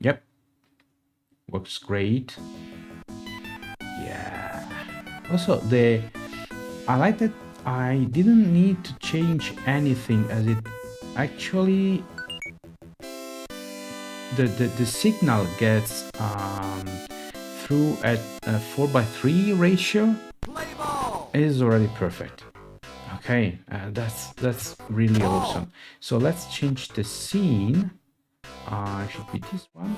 Yep, works great. Yeah. Also, I like that I didn't need to change anything as it actually the signal gets through at a 4:3 ratio is already perfect. Okay, that's really awesome. So let's change the scene. Should be this one.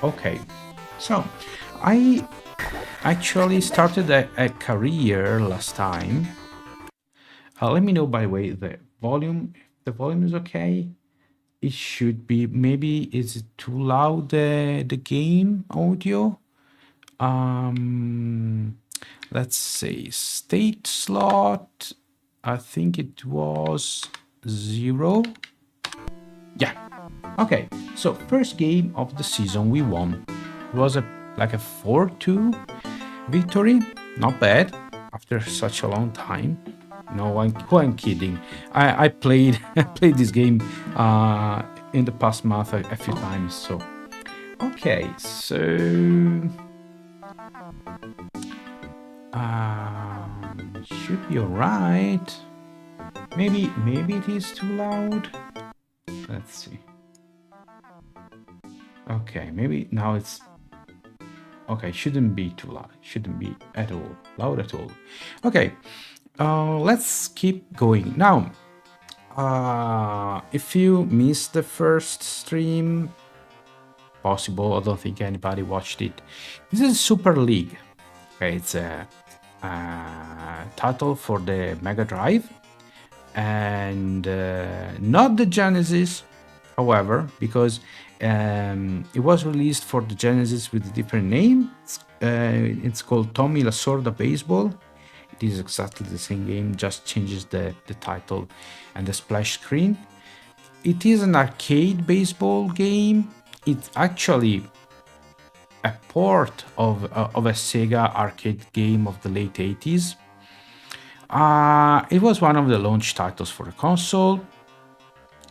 Okay, so I actually started a career last time. Let me know, by the way, the volume. If the volume is okay. It should be. Maybe is it too loud, the game audio? Um, let's say state slot. I think it was 0. Yeah. Okay. So first game of the season we won. It was like a 4-2 victory. Not bad after such a long time. No, who I'm kidding. I played I played this game in the past month a few times. So okay, so should be alright. Maybe it is too loud. Let's see. Okay, maybe now it's okay. Shouldn't be too loud. Shouldn't be at all loud at all. Okay, let's keep going now. If you missed the first stream, possible. I don't think anybody watched it. This is Super League. Okay, it's a title for the Mega Drive, and not the Genesis. However, because it was released for the Genesis with a different name, it's called Tommy Lasorda Baseball. It is exactly the same game, just changes the title and the splash screen. It is an arcade baseball game. It's actually a port of a Sega arcade game of the late 80s. It was one of the launch titles for the console.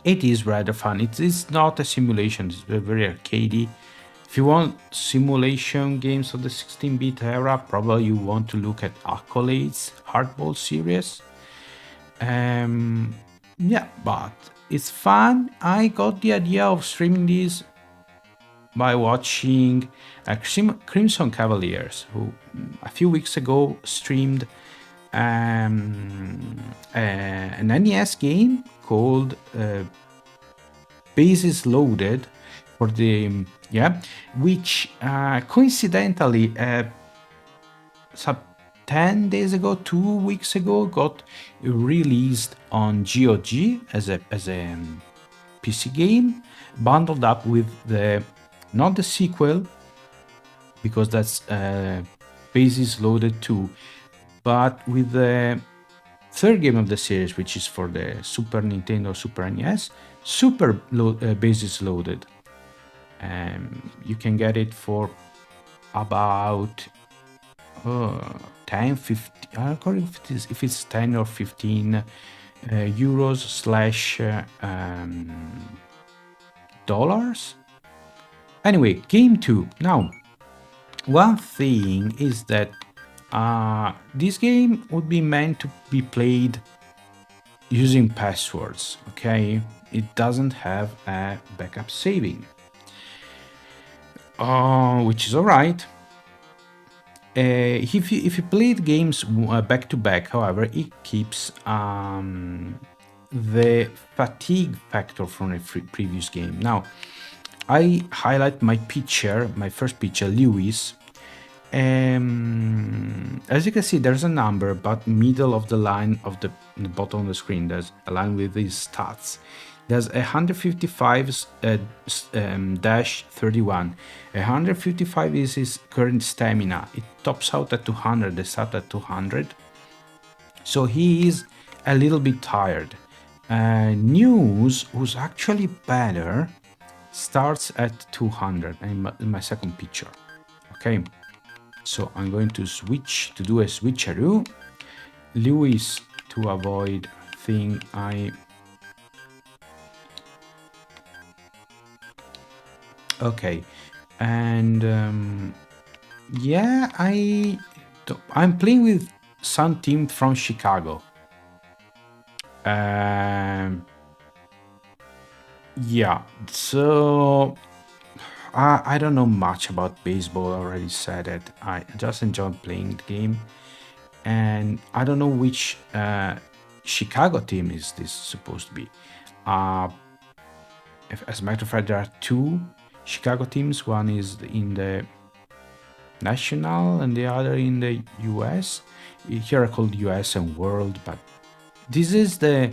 It is rather fun. It is not a simulation, it's very arcadey. If you want simulation games of the 16-bit era, probably you want to look at Accolade's Hardball series. Yeah, but it's fun. I got the idea of streaming this by watching Crimson Cavaliers, who a few weeks ago streamed an NES game called Bases Loaded for the which coincidentally 10 days ago, 2 weeks ago, got released on GOG as a PC game, bundled up with not the sequel, because that's Bases Loaded 2, but with the third game of the series, which is for the Super Nintendo, Super NES, Bases Loaded. You can get it for about 10, 15, I don't know if it's 10 or 15 euros slash dollars. Anyway, game 2. Now, one thing is that this game would be meant to be played using passwords, okay? It doesn't have a backup saving, which is alright. If you play the games back to back, however, it keeps the fatigue factor from a previous game. Now, I highlight my first pitcher, Lewis. As you can see, there's a number, but middle of the line of the bottom of the screen, there's a line with these stats. There's 155-31. 155 is his current stamina. It tops out at 200. They start at 200. So he is a little bit tired. News, who's actually better, starts at 200 in my second pitcher. Okay. So I'm going to switch to do a switcheroo. Lewis, to avoid thing, Okay, and yeah, I'm playing with some team from Chicago. Um, yeah, so I don't know much about baseball. I already said it. I just enjoy playing the game, and I don't know which Chicago team is this supposed to be. Uh, as a matter of fact, there are two Chicago teams. One is in the national, and the other in the US. Here are called US and World, but this is the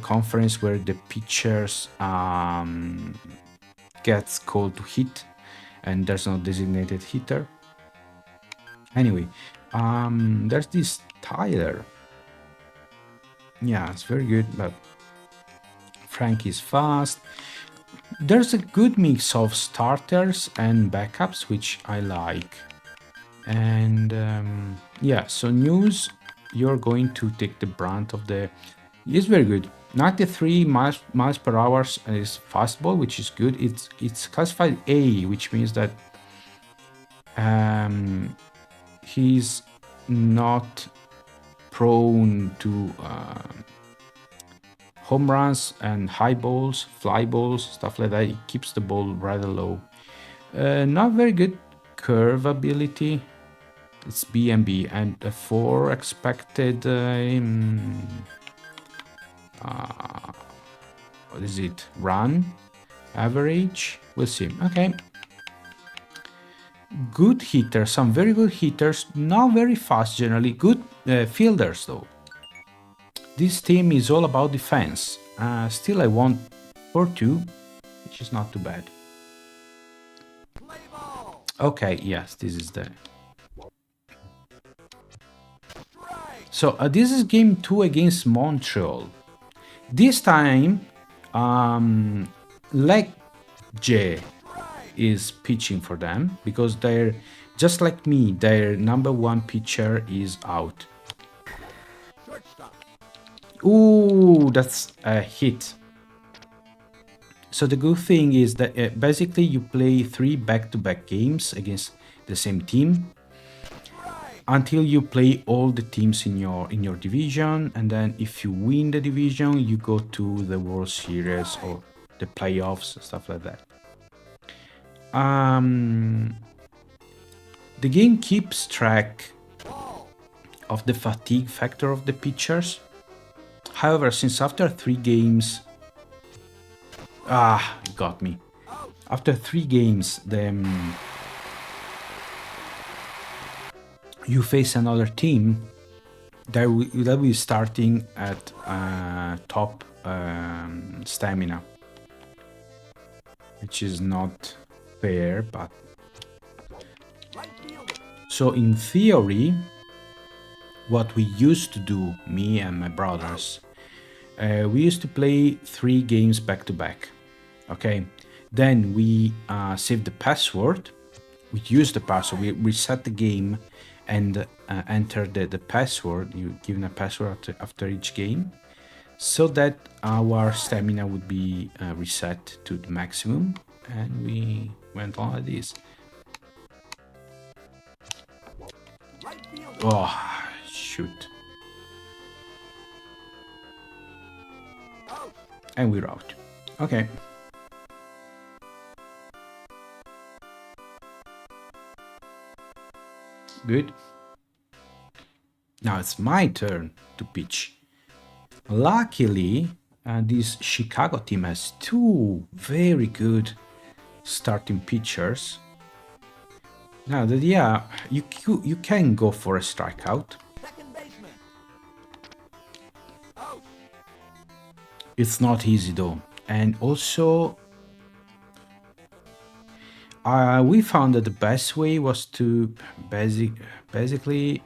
conference where the pitchers gets called to hit, and there's no designated hitter. Anyway, there's this Tyler. Yeah, it's very good, but Frank is fast. There's a good mix of starters and backups, which I like. And yeah, so news, you're going to take the brunt of the. It's very good. 93 miles per hour is fastball, which is good. It's classified A, which means that he's not prone to home runs and high balls, fly balls, stuff like that. It keeps the ball rather low. Not very good curve ability. It's B and B, and a 4 expected. What is it? Run average. We'll see. Okay. Good hitters, some very good hitters. Not very fast generally. Good fielders though. This team is all about defense. Still, I want 4-2, which is not too bad. Okay, yes, this is the. So this is game 2 against Montreal. This time, Leg J is pitching for them because they're just like me. Their number 1 pitcher is out. Ooh, that's a hit. So the good thing is that basically you play 3 back-to-back games against the same team until you play all the teams in your division, and then if you win the division, you go to the World Series or the playoffs, stuff like that. The game keeps track of the fatigue factor of the pitchers. However, since after 3 games, it got me. After 3 games, you face another team that will be starting at top stamina, which is not fair, but so in theory, what we used to do, me and my brothers, we used to play 3 games back to back. Okay, then we save the password. We use the password. We reset the game and enter the password. You give a password after each game, so that our stamina would be reset to the maximum, and we went on like this. Oh, shoot. And we're out. Okay. Good. Now it's my turn to pitch. Luckily, this Chicago team has 2 very good starting pitchers. Now, you can go for a strikeout. It's not easy though, and also we found that the best way was to basically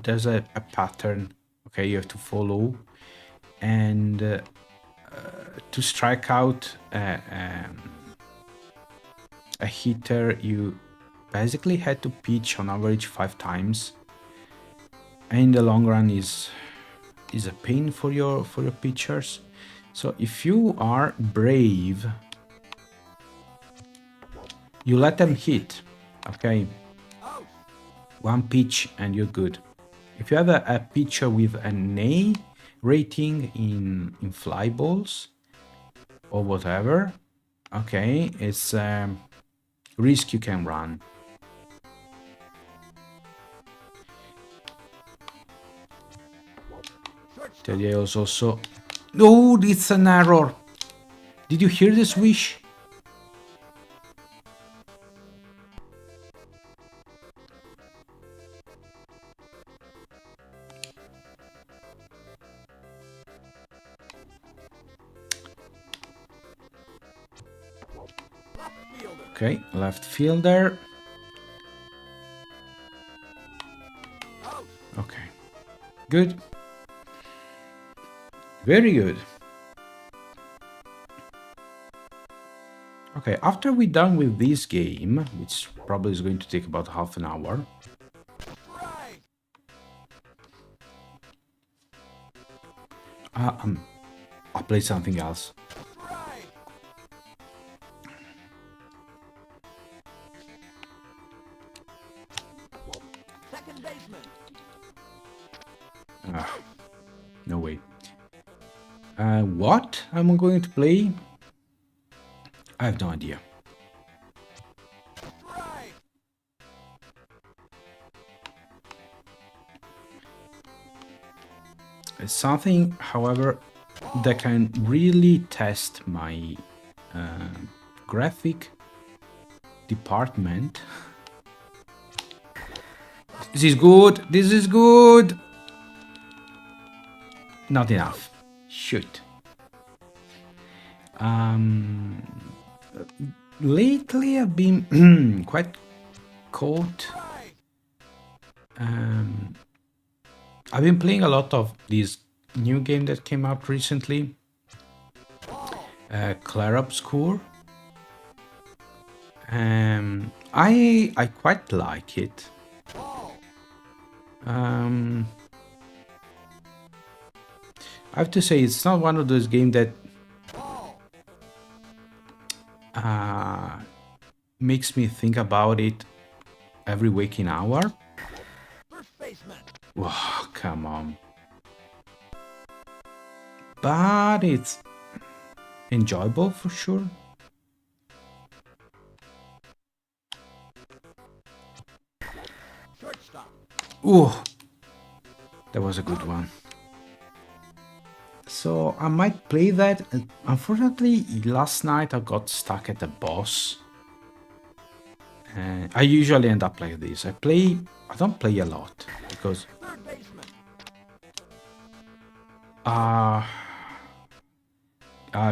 there's a pattern, okay, you have to follow, and to strike out a hitter, you basically had to pitch on average 5 times, and in the long run is a pain for your pitchers. So if you are brave You let them hit, okay? One pitch and you're good. If you have a pitcher with an A rating in fly balls or whatever, okay, it's risk you can run. Teddy was also... Oh, it's an error. Did you hear the swish? Okay, left fielder. Okay, good. Very good. Okay, after we're done with this game, which probably is going to take about half an hour, I'll play something else. No way. What am I going to play? I have no idea. It's something, however, that can really test my graphic department. This is good. This is good. Not enough. Shoot. Lately I've been quite caught. I've been playing a lot of this new game that came out recently, Clair Obscure. I quite like it. I have to say it's not one of those games that makes me think about it every waking hour. Oh, come on. But it's enjoyable for sure. Oh, that was a good one. So I might play that. Unfortunately, last night I got stuck at the boss. I usually end up like this. I don't play a lot because I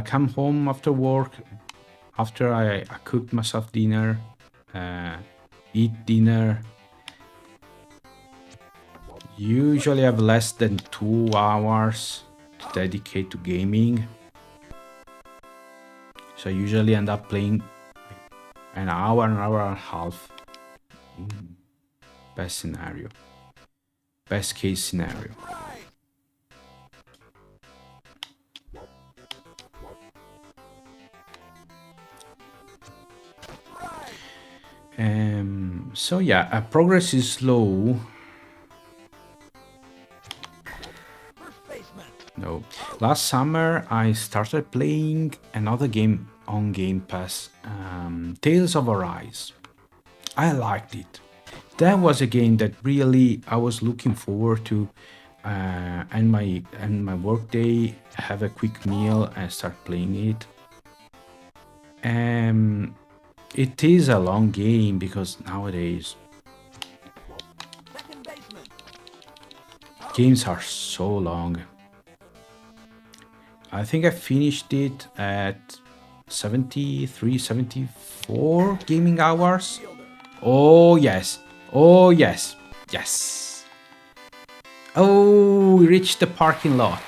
come home after work, after I cook myself dinner, eat dinner. Usually I have less than 2 hours to dedicate to gaming. So I usually end up playing an hour and a half. Best scenario. Best case scenario. So yeah, progress is slow. No. Last summer I started playing another game on Gamepass, Tales of Arise. I liked it. That was a game that really I was looking forward to end my work day, have a quick meal and start playing it. It is a long game because nowadays games are so long. I think I finished it at 73, 74 gaming hours. Oh yes, oh yes, yes. Oh, we reached the parking lot.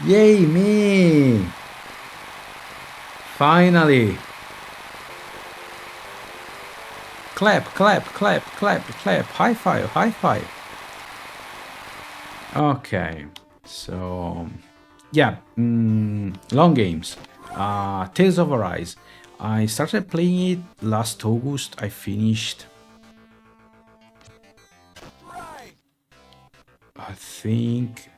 Yay me! Finally. Clap, clap, clap, clap, clap. High five, high five. Okay, so yeah, long games. Tales of Arise. I started playing it last August. I finished, I think,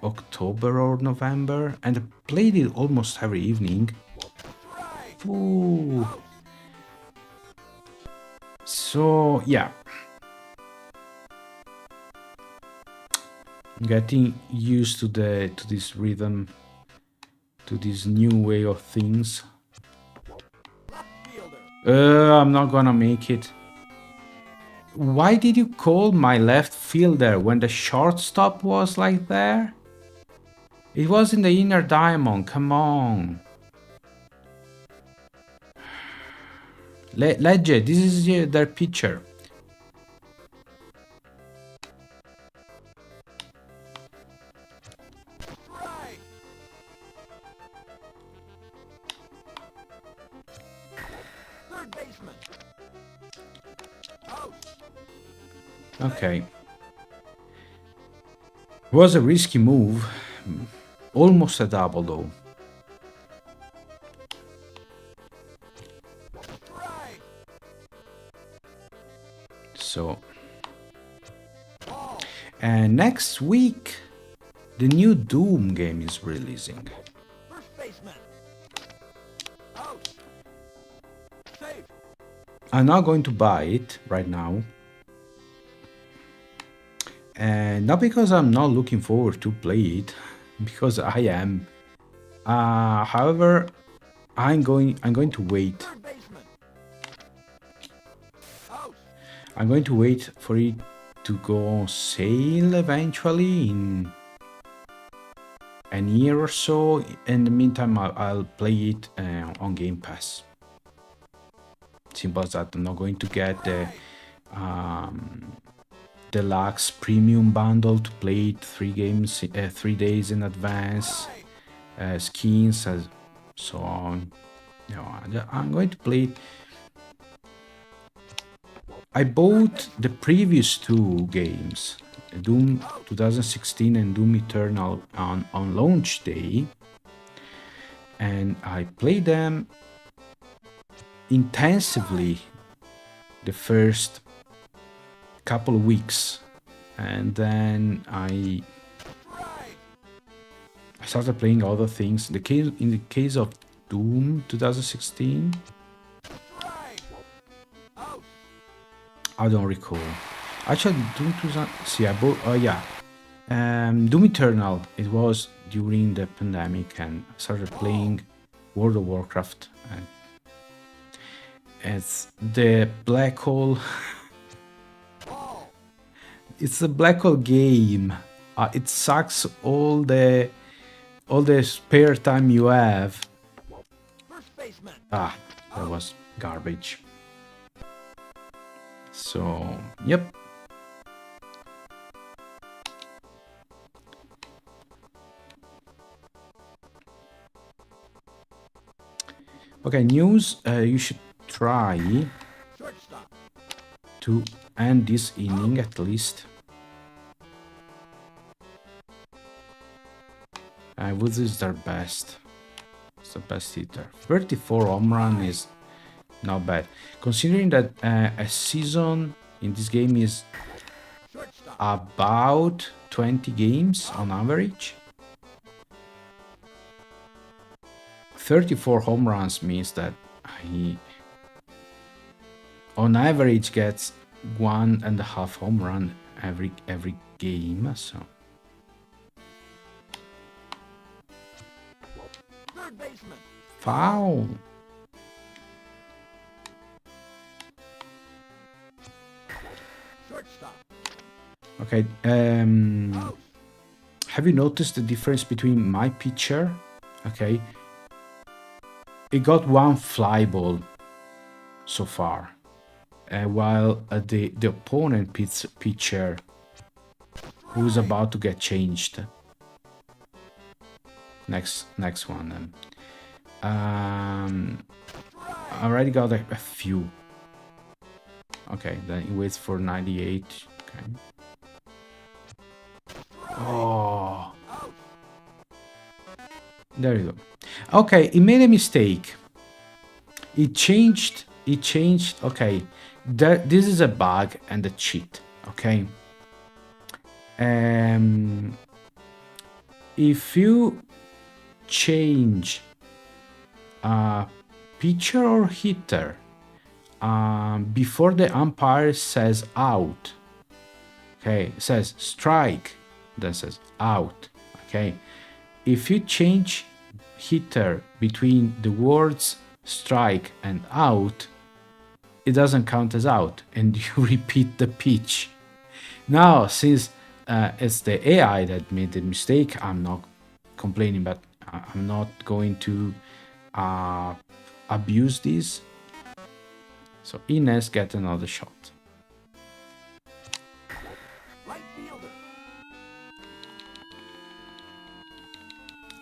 October or November, and I played it almost every evening. Ooh. So yeah, getting used to this rhythm, to this new way of things. I'm not gonna make it. Why did you call my left fielder when the shortstop was like there? It was in the inner diamond, come on. Legge, this is their picture. Okay. It was a risky move. Almost a double though. So. And next week, the new Doom game is releasing. I'm not going to buy it right now. And not because I'm not looking forward to play it, because I am. However, I'm going to wait. I'm going to wait for it to go on sale eventually in a year or so. In the meantime, I'll play it on Gamepass. Simple as that. I'm not going to get the deluxe premium bundle to play it 3 days in advance, skins, so on. No, I'm going to play it. I bought the previous two games, Doom 2016 and Doom Eternal, on launch day, and I played them intensively the first couple of weeks, and then I started playing other things. In the case of Doom 2016, I don't recall. Actually, Doom 2000. See, I bought. Oh yeah, Doom Eternal. It was during the pandemic, and I started playing World of Warcraft. And it's the black hole. It's a black hole game. It sucks all the spare time you have. That was garbage. So, yep. Okay, news. You should try to end this inning at least. Woods is their best. It's the best hitter. 34 home run is not bad. Considering that a season in this game is about 20 games on average. 34 home runs means that he on average gets 1.5 home run every game. So foul. Okay. Have you noticed the difference between my pitcher? Okay. It got one fly ball so far, while the opponent pitcher, who's about to get changed. Next one then. I already got a few. Okay, then he waits for 98. Okay. Oh. There you go. Okay, he made a mistake. It changed. It changed. Okay, this is a bug and a cheat. Okay. Um, if you change a pitcher or hitter before the umpire says out, okay, it says strike, then says out. Okay, if you change hitter between the words strike and out, it doesn't count as out, and you repeat the pitch. Now, since it's the AI that made the mistake, I'm not complaining, but I'm not going to abuse this. So Ines get another shot.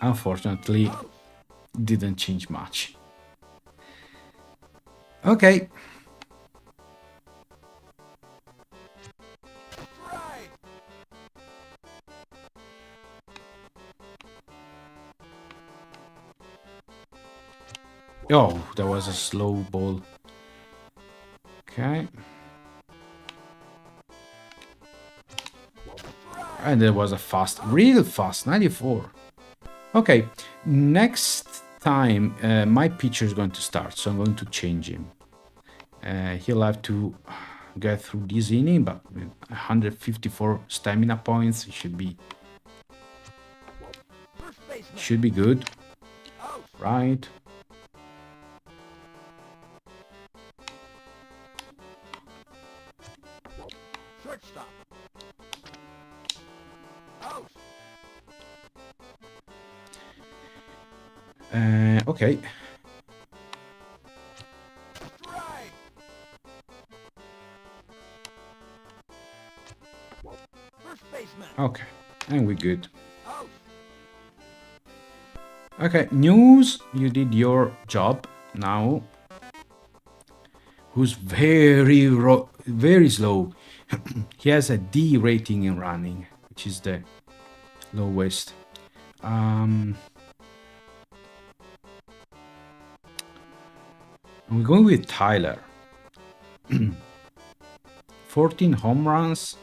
Unfortunately, didn't change much. Okay. Oh, that was a slow ball. Okay. And there was a fast, real fast, 94. Okay, next time my pitcher is going to start, so I'm going to change him. He'll have to get through this inning, but with 154 stamina points, it should be good, right? Okay. Okay, and we're good. Okay, news, you did your job. Now, who's very slow. He has a D rating in running, which is the lowest. We're going with Tyler. 14 home runs.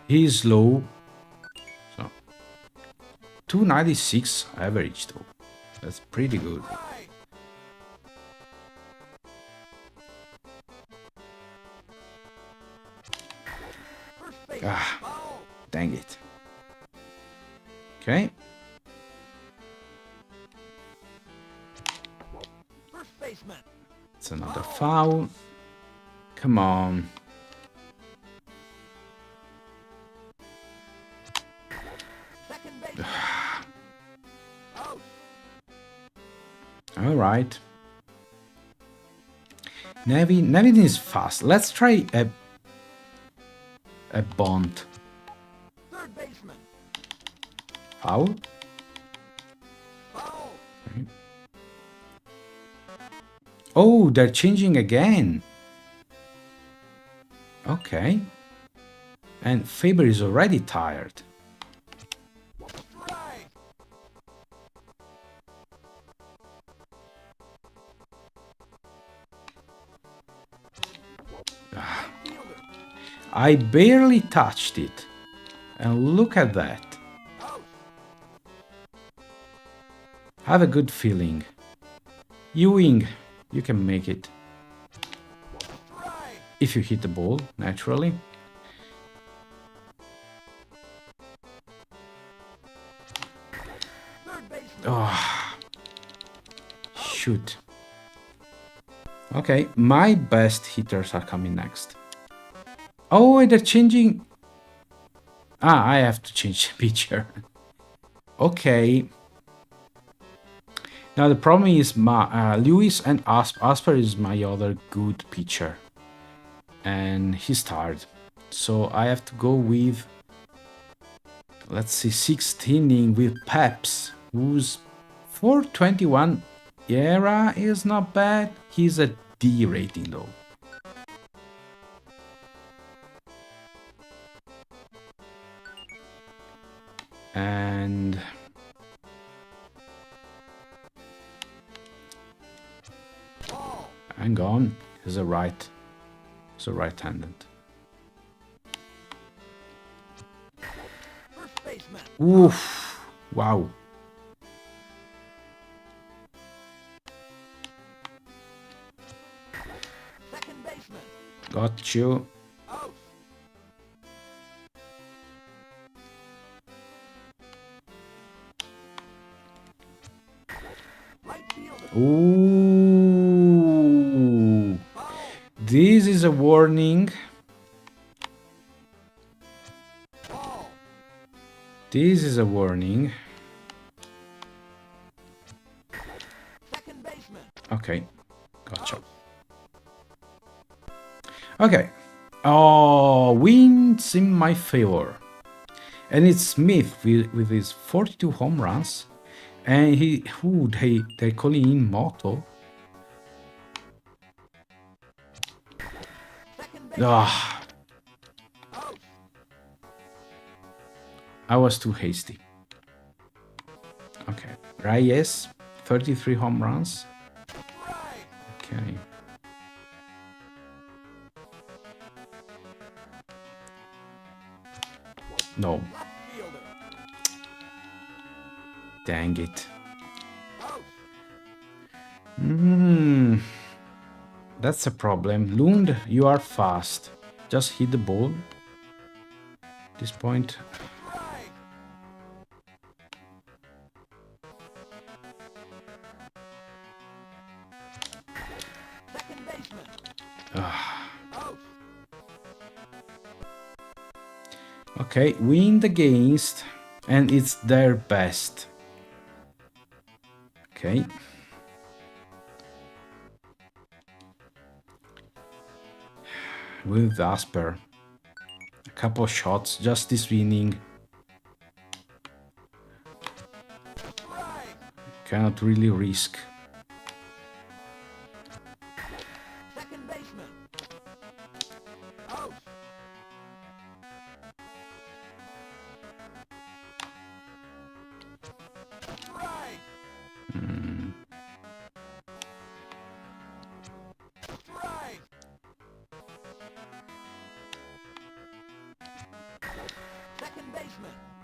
He's low. So 296 average though. That's pretty good. Ah, dang it. Okay. It's another foul. Come on. All right. Nevin is fast. Let's try a bunt. Foul. Okay. Oh, they're changing again. Okay. And Faber is already tired. I barely touched it. And look at that. Have a good feeling. Ewing, you can make it. If you hit the ball, naturally. Oh, shoot. Okay, my best hitters are coming next. Oh, they're changing. Ah, I have to change the pitcher. Okay. Now the problem is Lewis and Asper is my other good pitcher. And he's tired. So I have to go with, let's see, 16 with Peps, who's 421 ERA is not bad. He's a D rating though. And Hang on. He's a right-handed. Oof. Wow. Got you. Ooh. This is a warning. This is a warning. Okay. Gotcha. Okay. Oh, wins in my favor. And it's Smith with his 42 home runs. And they call in Moto. Ah. I was too hasty. Okay. Reyes, 33 home runs. Okay. No. Dang it. That's a problem. Lund, you are fast. Just hit the ball. At this point. Okay, wind against, and it's their best. Okay. With Asper. A couple shots, just this winning. Cannot really risk.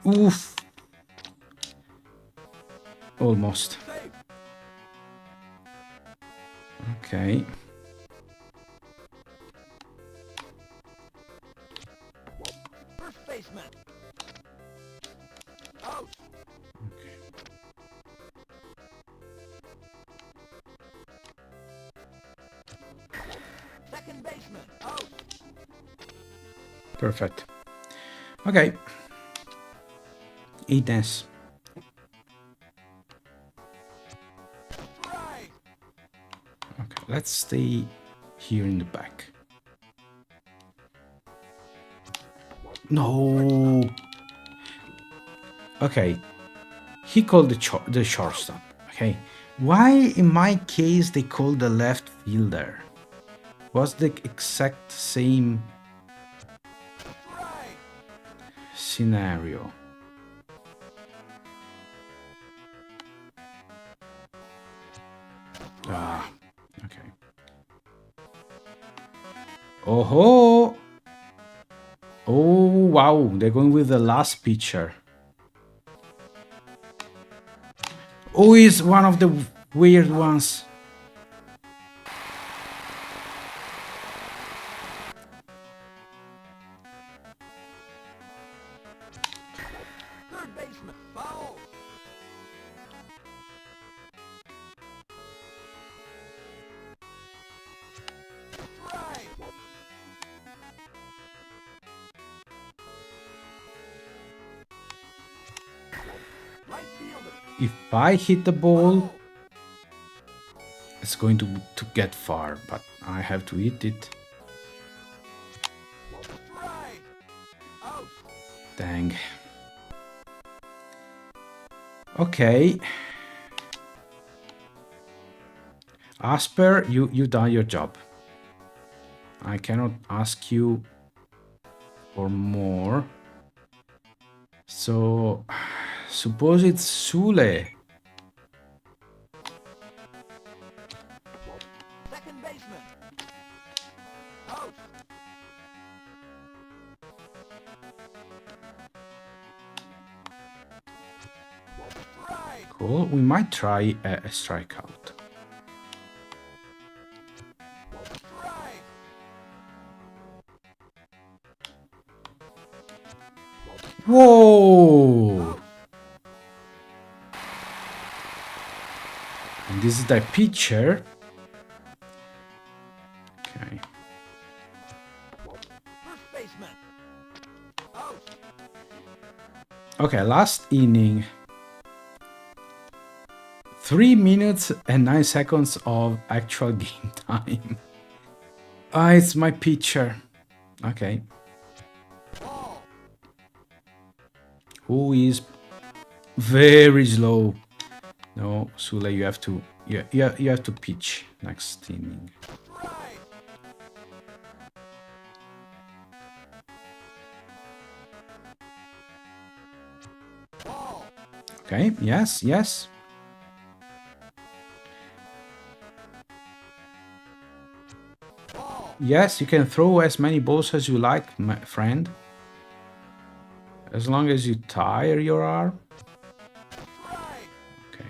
Oof. Almost. Okay. Perfect. Okay. Intense. Okay, let's stay here in the back. No. Okay. He called the shortstop. Okay. Why in my case they called the left fielder? Was the exact same scenario. Ah, okay. Oh, oh, wow, they're going with the last pitcher. Oh, he's one of the weird ones. If I hit the ball, it's going to get far, but I have to hit it. Dang. Okay. Asper, you done your job. I cannot ask you for more. So, suppose it's Sule. Cool. We might try a strikeout. Whoa! And this is the pitcher. Okay. Okay, last inning. 3 minutes and 9 seconds of actual game time. Ah, it's my pitcher. Okay. Who is very slow. No, Sule, you have to you have to pitch next inning. Okay, yes, yes. Yes, you can throw as many balls as you like, my friend. As long as you tire your arm. Okay.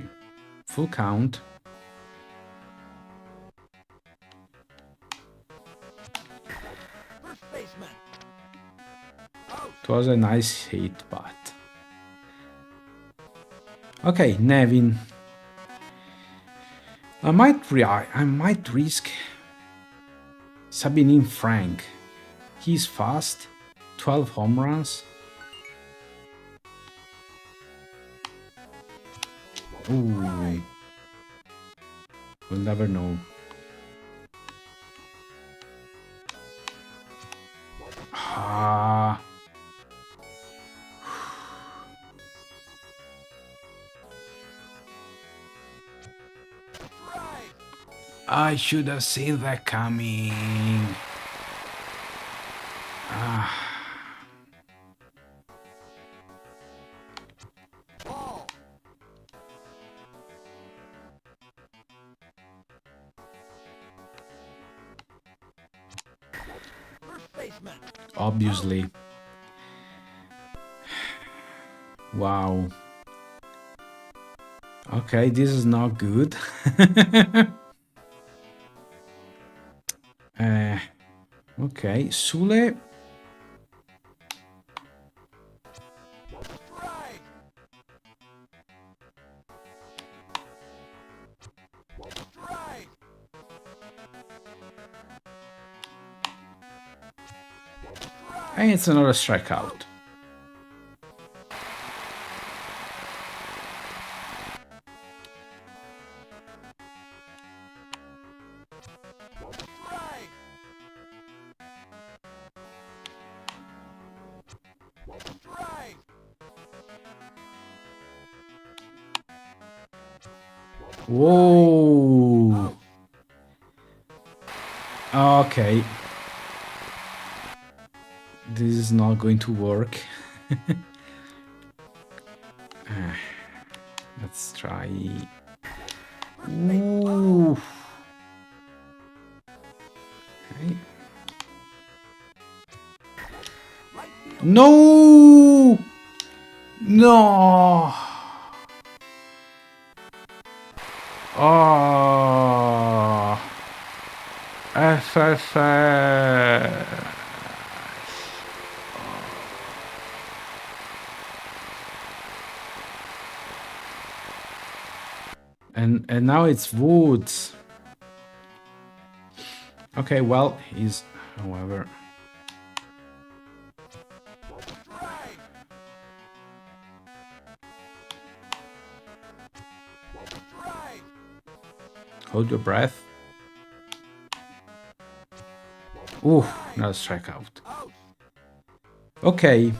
Full count. It was a nice hit, but... Okay, Nevin. I might risk Sabinin Frank. He's fast. 12 home runs. Ooh. We'll never know. Ah. I should have seen that coming. Ah. Obviously. Wow. Okay, this is not good. Okay, Sule. And it's another strikeout. Whoa. Okay. This is not going to work. Let's try. Ooh. Okay. No! No! Oh! FFS. And now it's Woods. Okay, well, he's, however... Hold your breath. Ooh, another strikeout. Okay.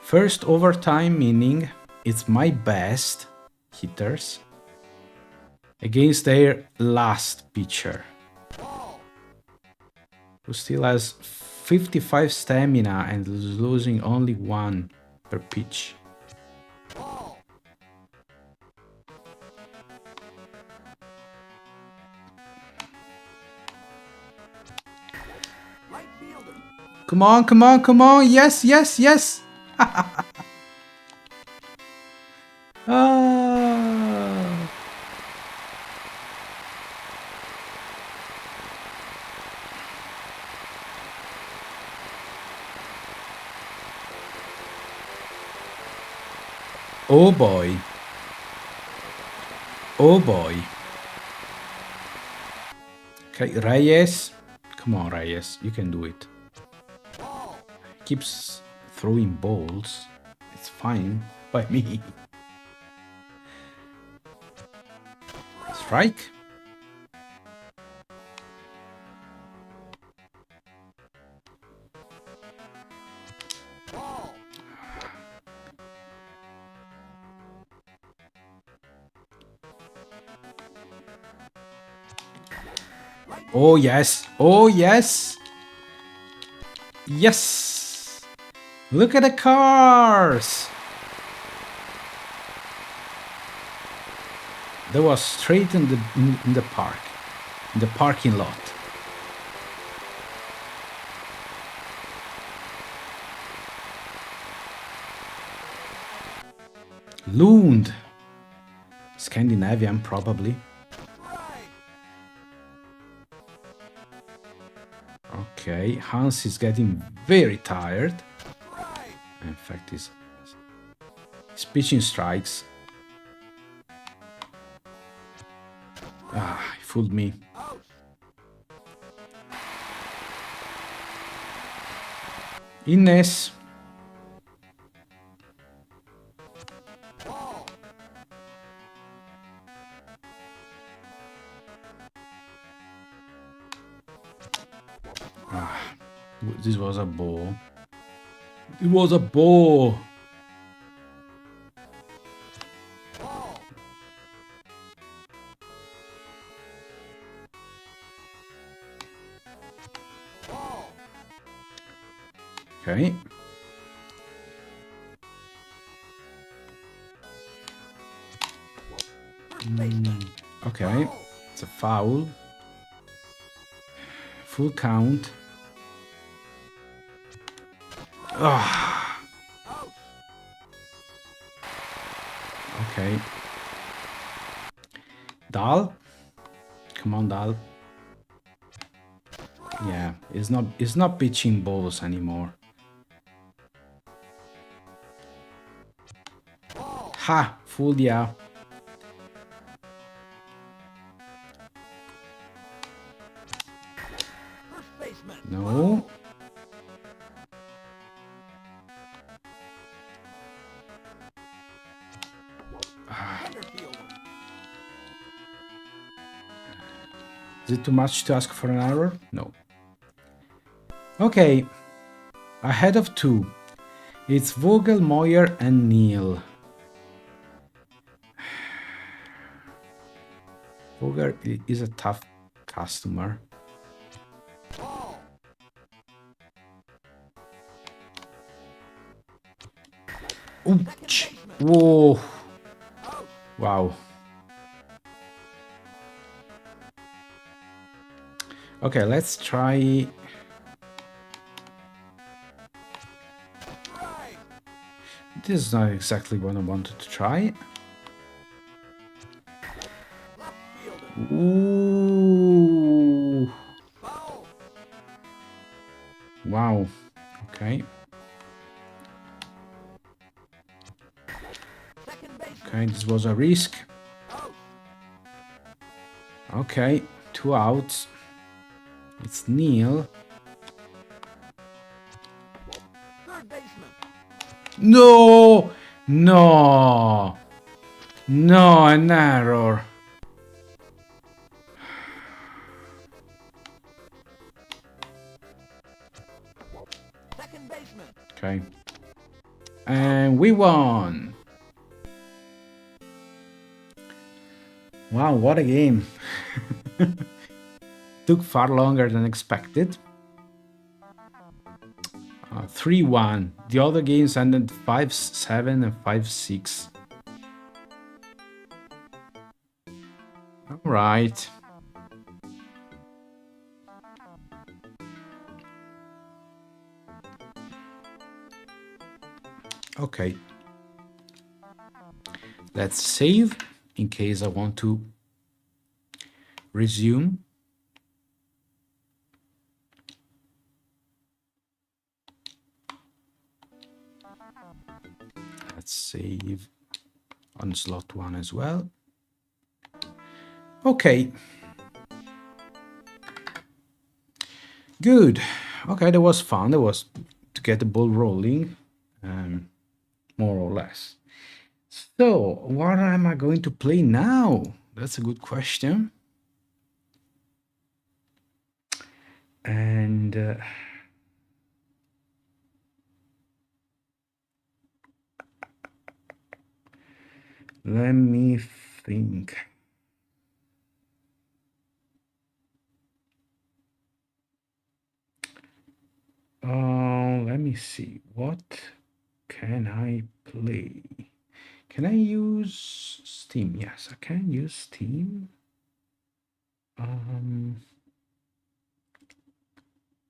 First overtime, meaning it's my best hitters against their last pitcher, who still has 55 stamina and is losing only 1 per pitch. Come on, come on, come on. Yes, yes, yes. Ah. Oh boy. Oh boy. Okay, Reyes. Come on, Reyes. You can do it. Keeps throwing balls. It's fine by me. Strike. Oh yes. Oh yes. Yes. Look at the cars. That was straight in the park, in the parking lot. Lund. Scandinavian, probably. Okay, Hans is getting very tired. In fact, he's pitching strikes. Ah, he fooled me. Ines. Ah, this was a ball. It was a ball. Okay. Okay, it's a foul. Full count. Ah. Okay. Dal. Come on, Dal. Yeah, it's not pitching balls anymore. Ha! Fooled ya. No. Is it too much to ask for an error? No. Okay. Ahead of two. It's Vogel, Moyer, and Neil. Vogel is a tough customer. Ouch! Whoa! Wow. Okay, let's try... This is not exactly what I wanted to try. Ooh. Wow. Okay. Okay, this was a risk. Okay, 2 outs. It's Neil. No! No! No, an error. Okay. And we won. Wow, what a game. Took far longer than expected. 3-1. The other games ended 5-7 and 5-6. All right. Okay, let's save in case I want to resume. Let's save on slot 1 as well. Okay. Good. Okay, that was fun. That was to get the ball rolling, more or less. So, what am I going to play now? That's a good question. And let me think. Let me see. What can I play? Can I use Steam? Yes, I can use Steam.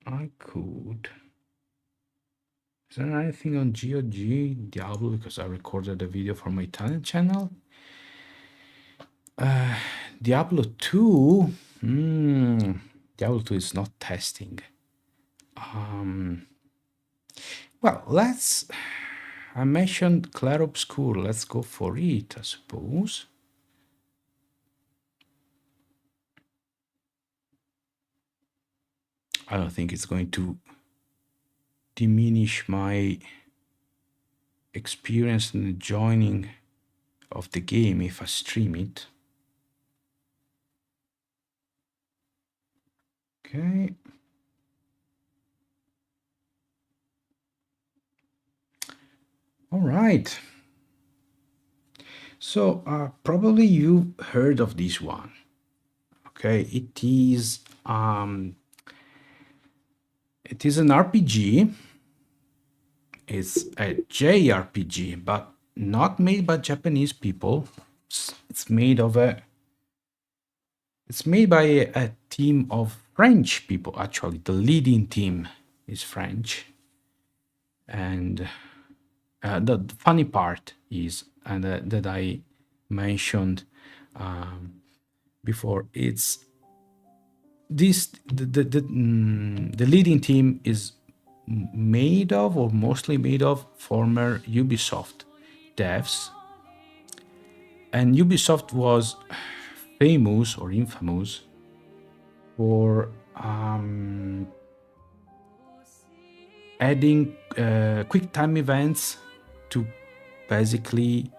I could. Is there anything on GOG Diablo? Because I recorded a video for my Italian channel. Diablo 2. Diablo 2 is not testing. Well, let's. I mentioned Clair Obscure. Let's go for it, I suppose. I don't think it's going to diminish my experience in the joining of the game if I stream it. Okay. All right. So probably you heard of this one. Okay, it is an RPG. It's a JRPG, but not made by Japanese people. It's made by a team of French people. Actually, the leading team is French. And the funny part is, and that I mentioned before, it's this the leading team is made of, or mostly made of, former Ubisoft devs. And Ubisoft was famous or infamous for adding quick time events to basically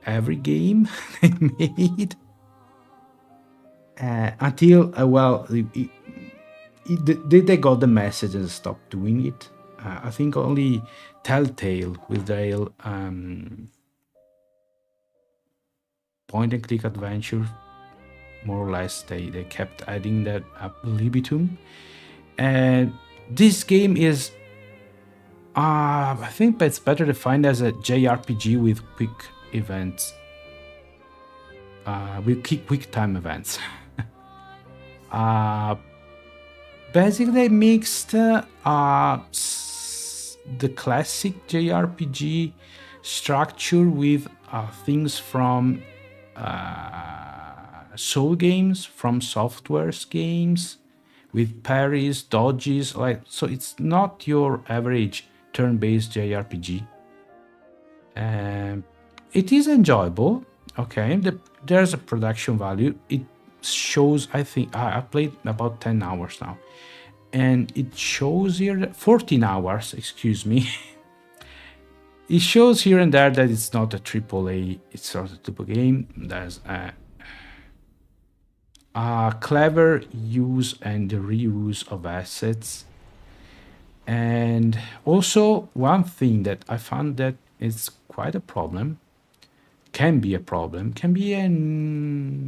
every game they made until they got the message and stopped doing it. I think only Telltale with their point and click adventure, more or less, they kept adding that ab libitum. And this game is I think it's better defined as a JRPG with quick events, with quick time events. Basically, they mixed the classic JRPG structure with things from Soul games, from Software's games, with parries, dodges, like, so it's not your average turn-based JRPG. It is enjoyable. Okay, there's a production value. It shows, I think I played about 10 hours now, and it shows here that 14 hours, excuse me. It shows here and there that it's not a AAA, it's not a typical game. There's a clever use and the reuse of assets. And also, one thing that I found that is quite a problem, can be an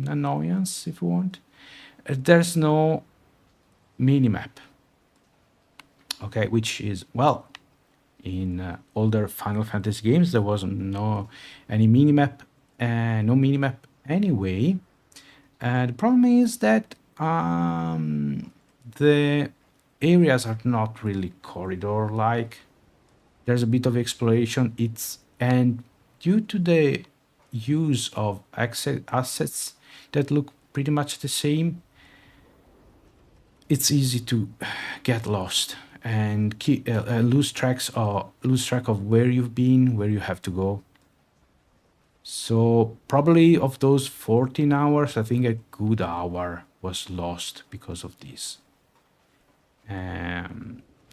annoyance if you want. There's no minimap. Okay, which is, well, in older Final Fantasy games there was no minimap anyway. The problem is that the areas are not really corridor-like. there's a bit of exploration. And due to the use of assets that look pretty much the same, it's easy to get lost and lose track of where you've been, where you have to go. So probably of those 14 hours, I think a good hour was lost because of this.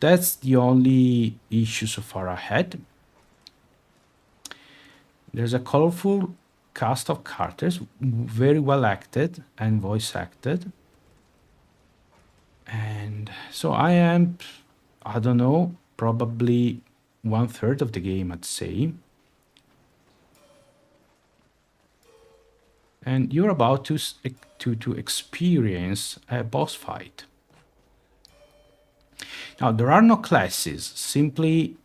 That's the only issue so far ahead. There's a colorful cast of characters, very well acted and voice acted. And so I don't know, probably 1/3 of the game, I'd say. And you're about to experience a boss fight. Now, there are no classes. Simply,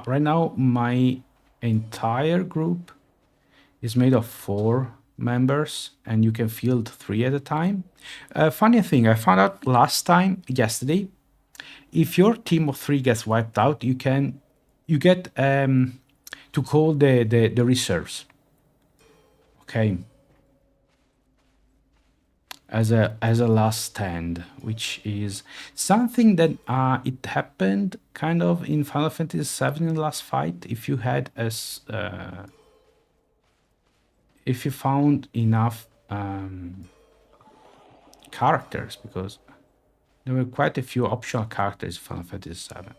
right now, my entire group is made of 4 members, and you can field 3 at a time. Funny thing, I found out yesterday, if your team of 3 gets wiped out, you get to call the reserves. Okay. As a last stand, which is something that it happened kind of in Final Fantasy VII in the last fight. If you had if you found enough characters, because there were quite a few optional characters in Final Fantasy VII.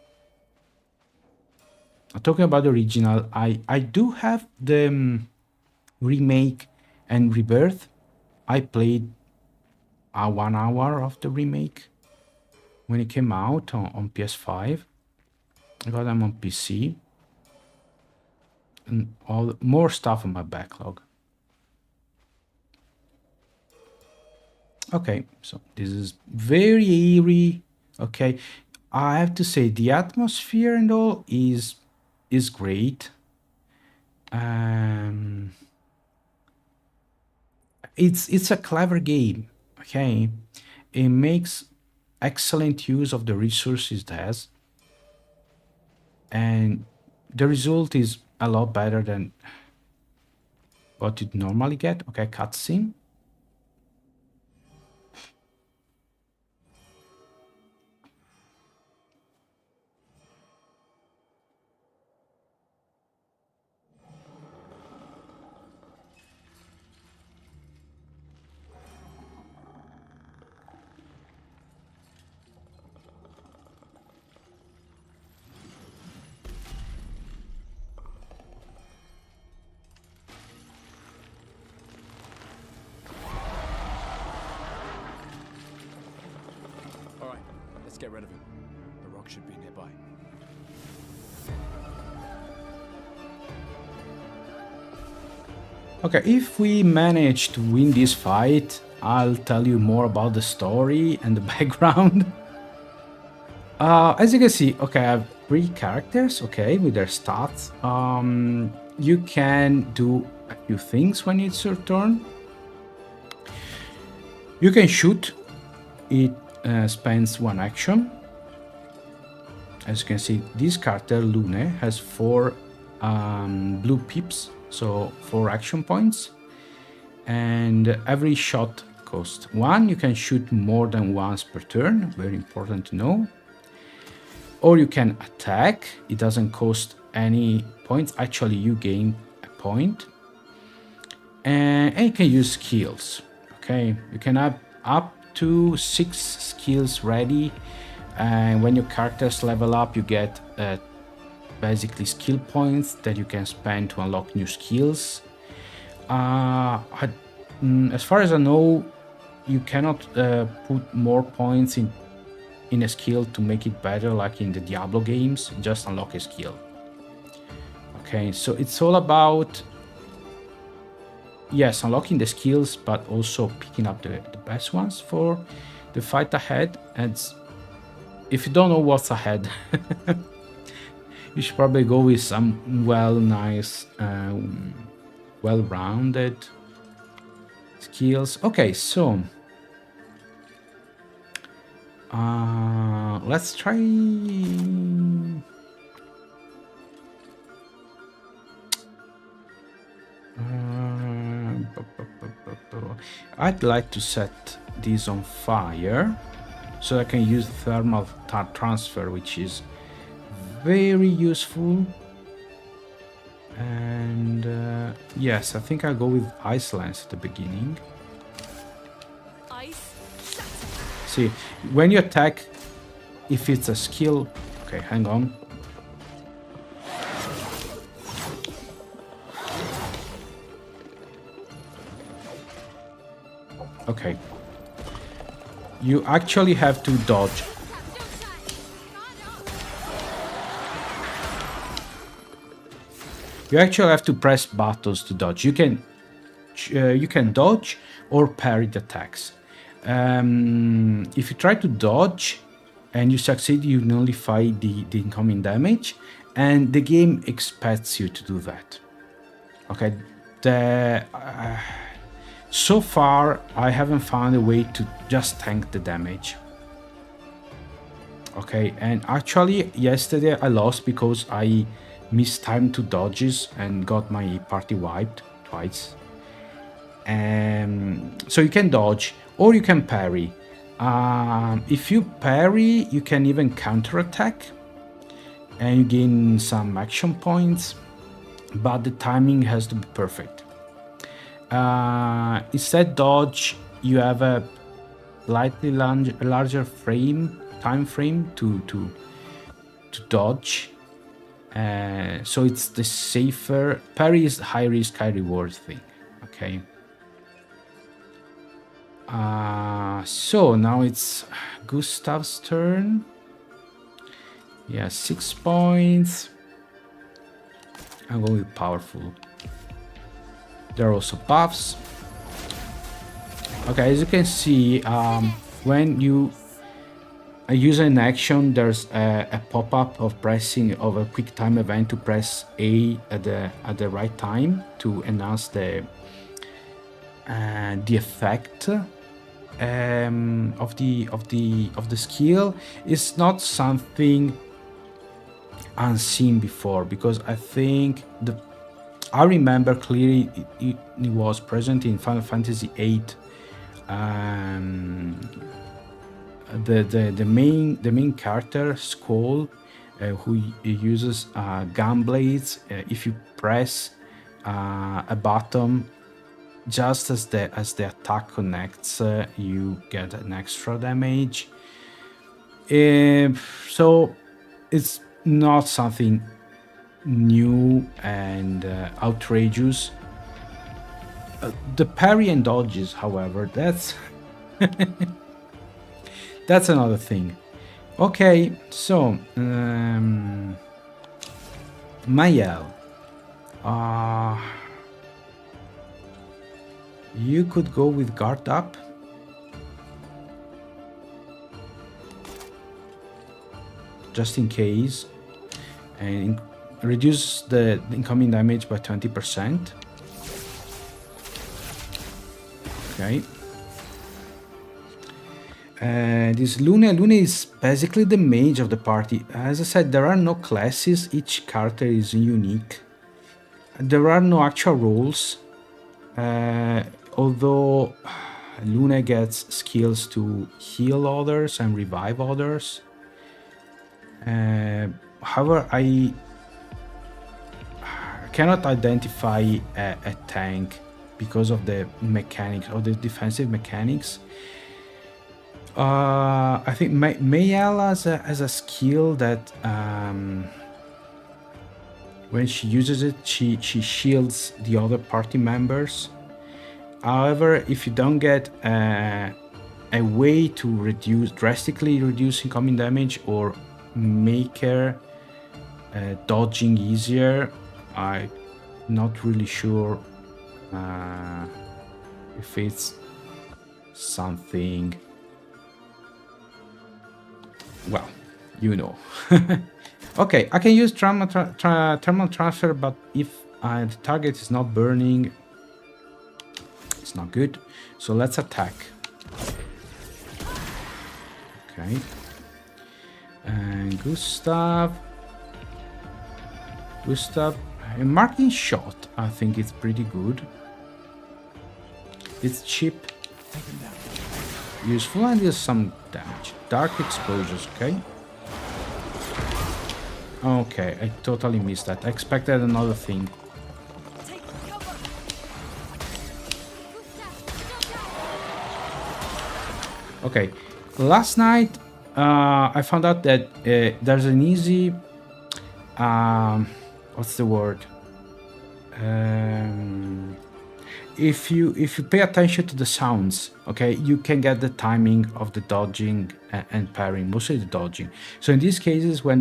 Talking about the original, I do have the remake and rebirth. I played 1 hour of the remake when it came out on PS5. I got them on PC, and more stuff on my backlog. Okay, so this is very eerie. Okay, I have to say the atmosphere and all is great. It's a clever game. Okay, it makes excellent use of the resources it has, and the result is a lot better than what you'd normally get. Okay, cutscene. Get rid of him. The rock should be nearby. Okay, if we manage to win this fight, I'll tell you more about the story and the background. As you can see, okay, I have 3 characters, okay, with their stats. You can do a few things when it's your turn. You can shoot. It spends 1 action. As you can see, this character, Lune, has 4 blue pips, so 4 action points. And every shot costs 1. You can shoot more than once per turn, very important to know. Or you can attack. It doesn't cost any points. Actually, you gain a point. And you can use skills. Okay, you can have up to 6 skills ready, and when your characters level up, you get basically skill points that you can spend to unlock new skills. As far as I know, you cannot put more points in a skill to make it better, like in the Diablo games. Just unlock a skill. Okay, so it's all about, yes, unlocking the skills, but also picking up the best ones for the fight ahead. And if you don't know what's ahead, you should probably go with some nice, well-rounded skills. Okay, so let's try. I'd like to set this on fire so I can use thermal transfer, which is very useful. And yes, I think I'll go with Ice Lance at the beginning. See, when you attack, if it's a skill... Okay, hang on. Okay. You actually have to dodge. You actually have to press buttons to dodge. You can dodge or parry the attacks. If you try to dodge and you succeed, you nullify the incoming damage, and the game expects you to do that. Okay. So far, I haven't found a way to just tank the damage. Okay, and actually, yesterday I lost because I mistimed 2 dodges and got my party wiped twice. So you can dodge or you can parry. If you parry, you can even counterattack and you gain some action points, but the timing has to be perfect. Instead dodge, you have a slightly larger time frame to dodge. So it's the safer. Parry is high risk, high reward thing. Okay. So now it's Gustav's turn. Yeah, 6 points. I'm going with powerful. There are also buffs. Okay, as you can see, when you use an action, there's a pop-up of pressing of a quick time event to press A at the right time to enhance the effect of the skill. It's not something unseen before, because I think I remember clearly it was present in Final Fantasy VIII. The main character Skull, who uses gun blades. If you press a button just as the attack connects, you get an extra damage. So it's not something new and outrageous. The parry and dodges, however, that's that's another thing. Okay, so Mayel, you could go with guard up. Just in case, and reduce the incoming damage by 20%. Okay. This Luna is basically the mage of the party. As I said, there are no classes, each character is unique. There are no actual roles, although Luna gets skills to heal others and revive others. However, I cannot identify a tank because of the mechanics, of the defensive mechanics. I think Mayel has a skill that when she uses it, she shields the other party members. However, if you don't get a way to drastically reduce incoming damage or make her dodging easier, I'm not really sure if it's something. Well, you know. Okay, I can use thermal transfer, but if the target is not burning, it's not good. So let's attack. Okay. And Gustav, a marking shot, I think it's pretty good. It's cheap Take him down. Useful and deals some damage. Dark exposures, okay? Okay, I totally missed that. I expected another thing. Take cover. Okay, last night I found out that there's an easy what's the word? If you pay attention to the sounds, okay, you can get the timing of the dodging and parrying, mostly the dodging. So in these cases, when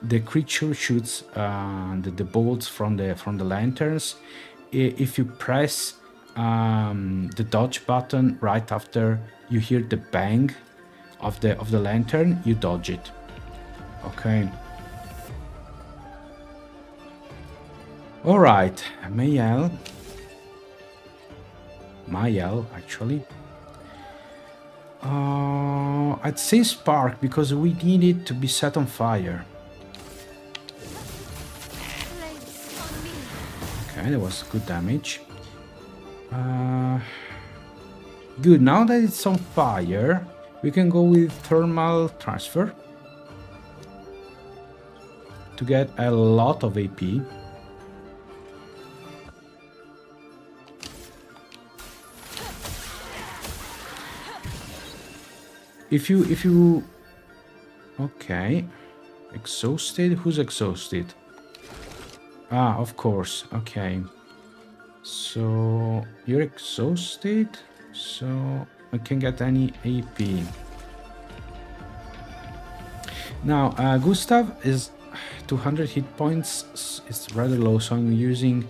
the creature shoots the bolts from the lanterns, if you press the dodge button right after you hear the bang of the lantern, you dodge it. Okay. All right, Mael, actually. I'd say Spark because we need it to be set on fire. Flames on me. Okay, that was good damage. Good, now that it's on fire, we can go with Thermal Transfer to get a lot of AP. If you okay, exhausted. Who's exhausted? Ah, of course. Okay, so you're exhausted, so I can get any AP. Now Gustav is 200 hit points. It's rather low, so I'm using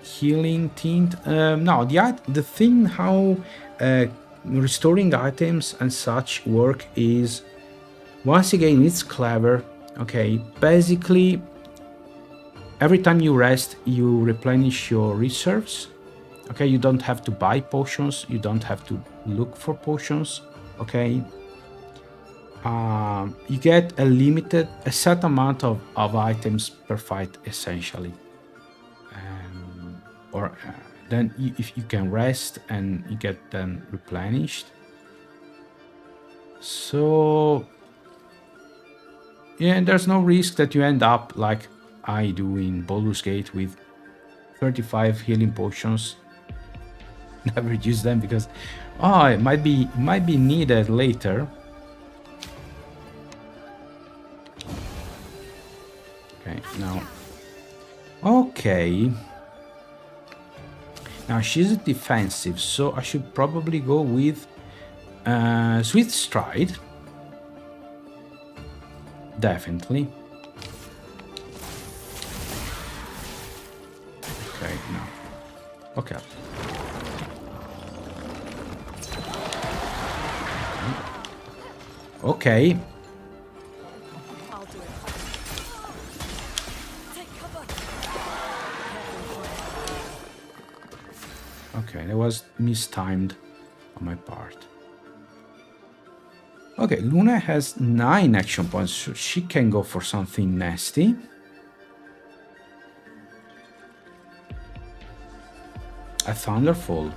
healing tint. No, the thing how restoring items and such work is, once again, it's clever. Okay, basically every time you rest you replenish your reserves. Okay, you don't have to buy potions, you don't have to look for potions. Okay, you get a set amount of items per fight, essentially. Or then if you can rest and you get them replenished. So yeah, and there's no risk that you end up like I do in Baldur's Gate with 35 healing potions. Never use them because it might be needed later. Okay, now. Okay. Now she's defensive, so I should probably go with Swift Stride. Definitely. Okay, now. Okay. Okay. I'll do it. Take cover. Okay, that was mistimed on my part. Okay, Luna has 9 action points, so she can go for something nasty. A Thunderfall.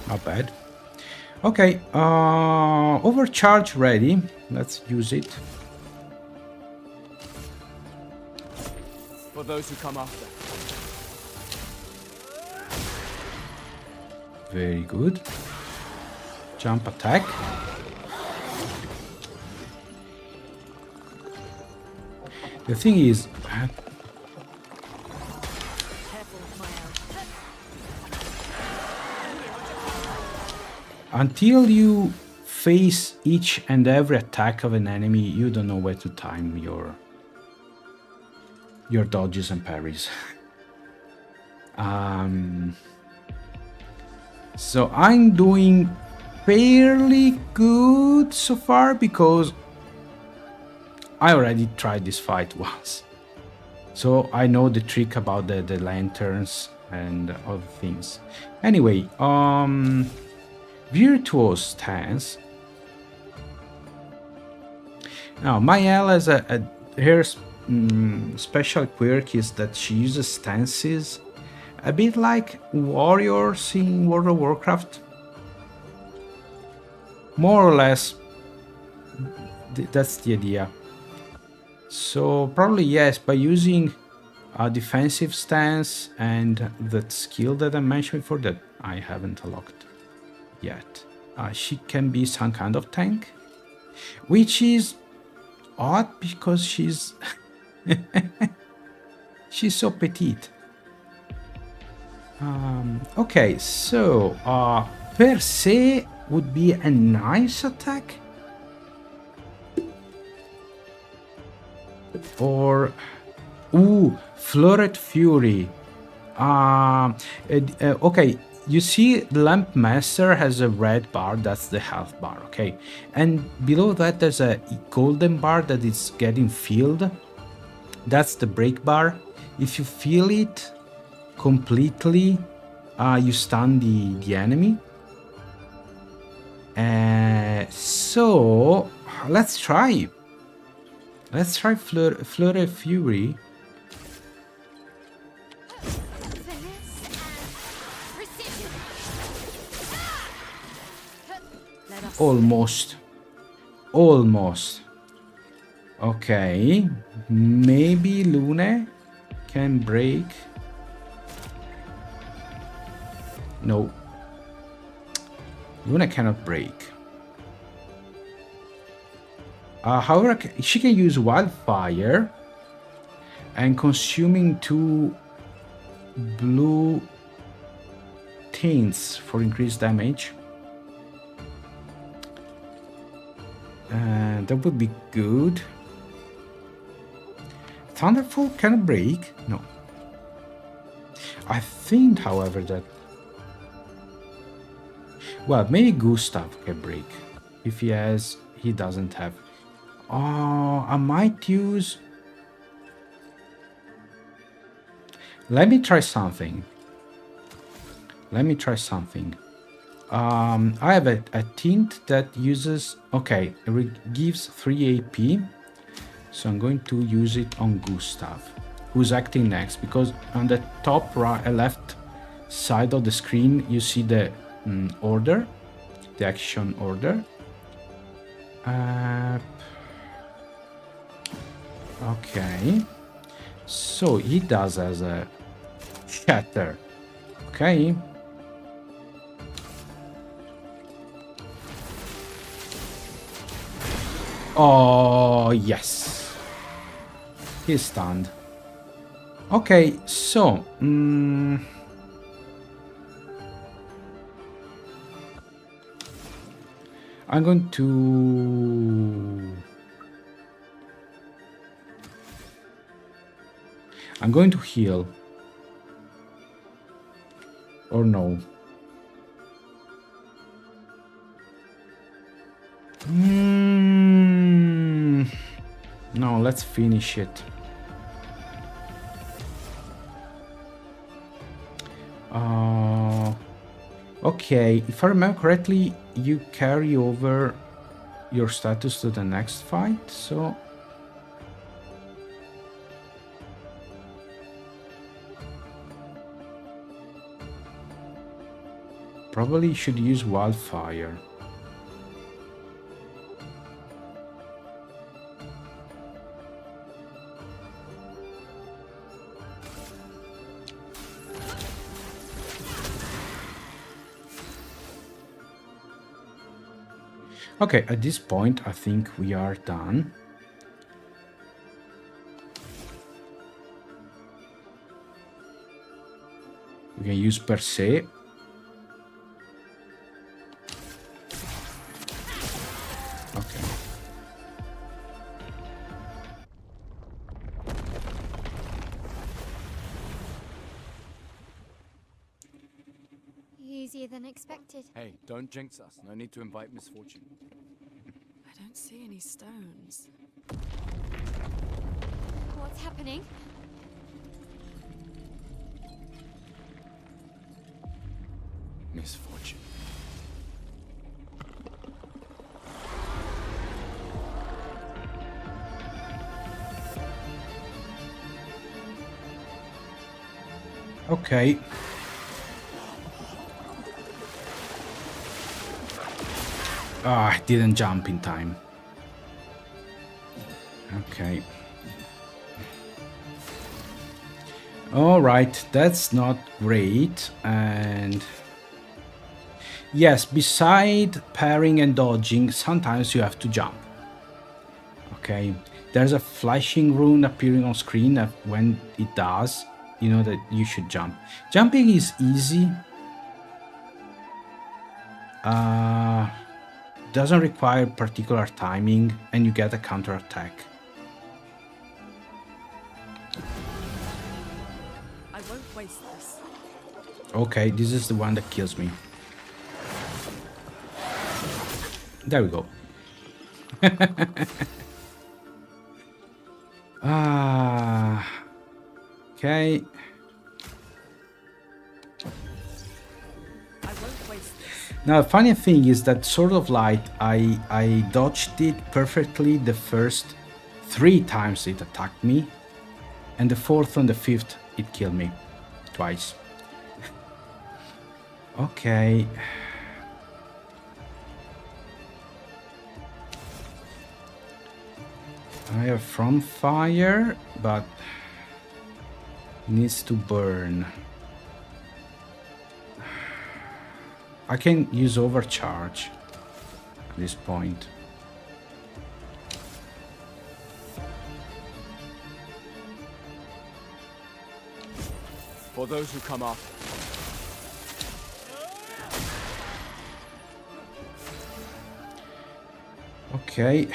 Not bad. Okay, overcharge ready. Let's use it. For those who come after. Very good. Jump attack. The thing is, Careful, Mael. until you face each and every attack of an enemy, you don't know where to time your dodges and parries. So I'm doing fairly good so far because I already tried this fight once. So I know the trick about the lanterns and other things. Anyway, Virtuo's stance. Now, Mayel has her special quirk is that she uses stances, a bit like warriors in World of Warcraft. More or less, that's the idea. So probably yes, by using a defensive stance and that skill that I mentioned before that I haven't unlocked yet, she can be some kind of tank, which is odd because she's she's so petite. Okay, so per se would be a nice attack, or Floret Fury. Okay, you see the Lamp Master has a red bar, that's the health bar, okay? And below that there's a golden bar that is getting filled. That's the break bar. If you fill it completely, you stun the enemy. So let's try. Let's try Fleur Fury. Finesse and precision. Let us Almost. Okay, maybe Lune can break. No, Luna cannot break. However, she can use Wildfire and consuming 2 blue tints for increased damage. That would be good. Thunderfall can break? No. I think, however, that... Well, maybe Gustav can break. If he has... He doesn't have... Oh, I might use... Let me try something. I have a tint that uses... Okay, it gives 3 AP. So I'm going to use it on Gustav, who's acting next, because on the top left side of the screen you see the order, the action order. Okay, so he does as a shatter. Okay. Oh, yes. He's stunned. Okay, so... I'm going to heal. Or no. No, let's finish it. Okay, if I remember correctly, you carry over your status to the next fight, so... Probably should use Wildfire. Okay, at this point, I think we are done. We can use per se. Okay. Easier than expected. Hey, don't jinx us. No need to invite misfortune. I don't see any stones. What's happening? Misfortune. Okay. Ah, I didn't jump in time. Okay. All right, that's not great. And yes, beside parrying and dodging, sometimes you have to jump. Okay, there's a flashing rune appearing on screen that when it does, you know that you should jump. Jumping is easy. Doesn't require particular timing, and you get a counter attack. I won't waste this. Okay, this is the one that kills me. There we go. Okay. I won't waste this. Now, the funny thing is that Sword of Light, I dodged it perfectly the first 3 times it attacked me, and the 4th and the 5th it killed me twice. Okay. I have from fire, but needs to burn. I can use overcharge at this point. For those who come after. Okay.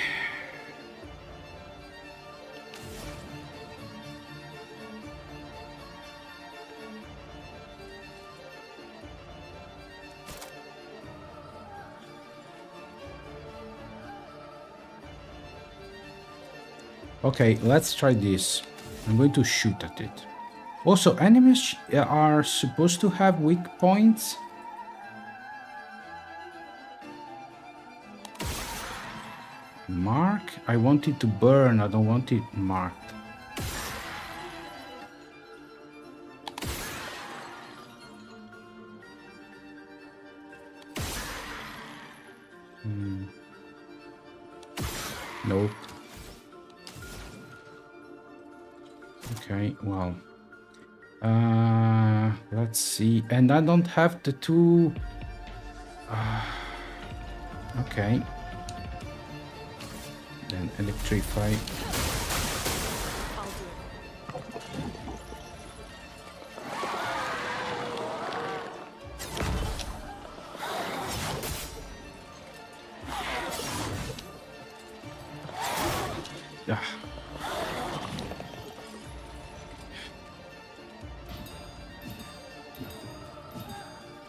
Okay, let's try this. I'm going to shoot at it. Also, enemies are supposed to have weak points. Mark? I want it to burn, I don't want it marked. Nope. Okay, well. Let's see. And I don't have the 2... okay. Then electrify. I'll do it. Ah.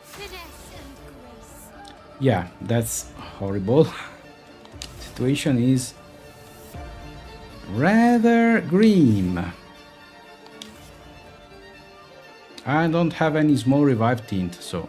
Finesse and grace. Yeah, that's horrible. Situation is rather grim. I don't have any small revive tint, so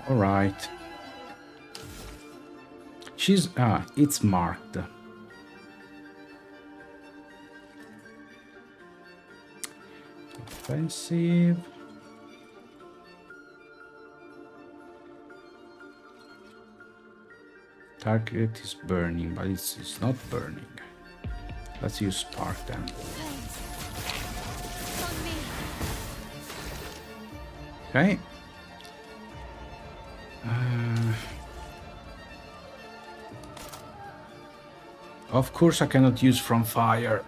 all right. She's it's marked. Offensive. Target is burning, but it's not burning. Let's use spark then. On me. Okay. Of course I cannot use from fire.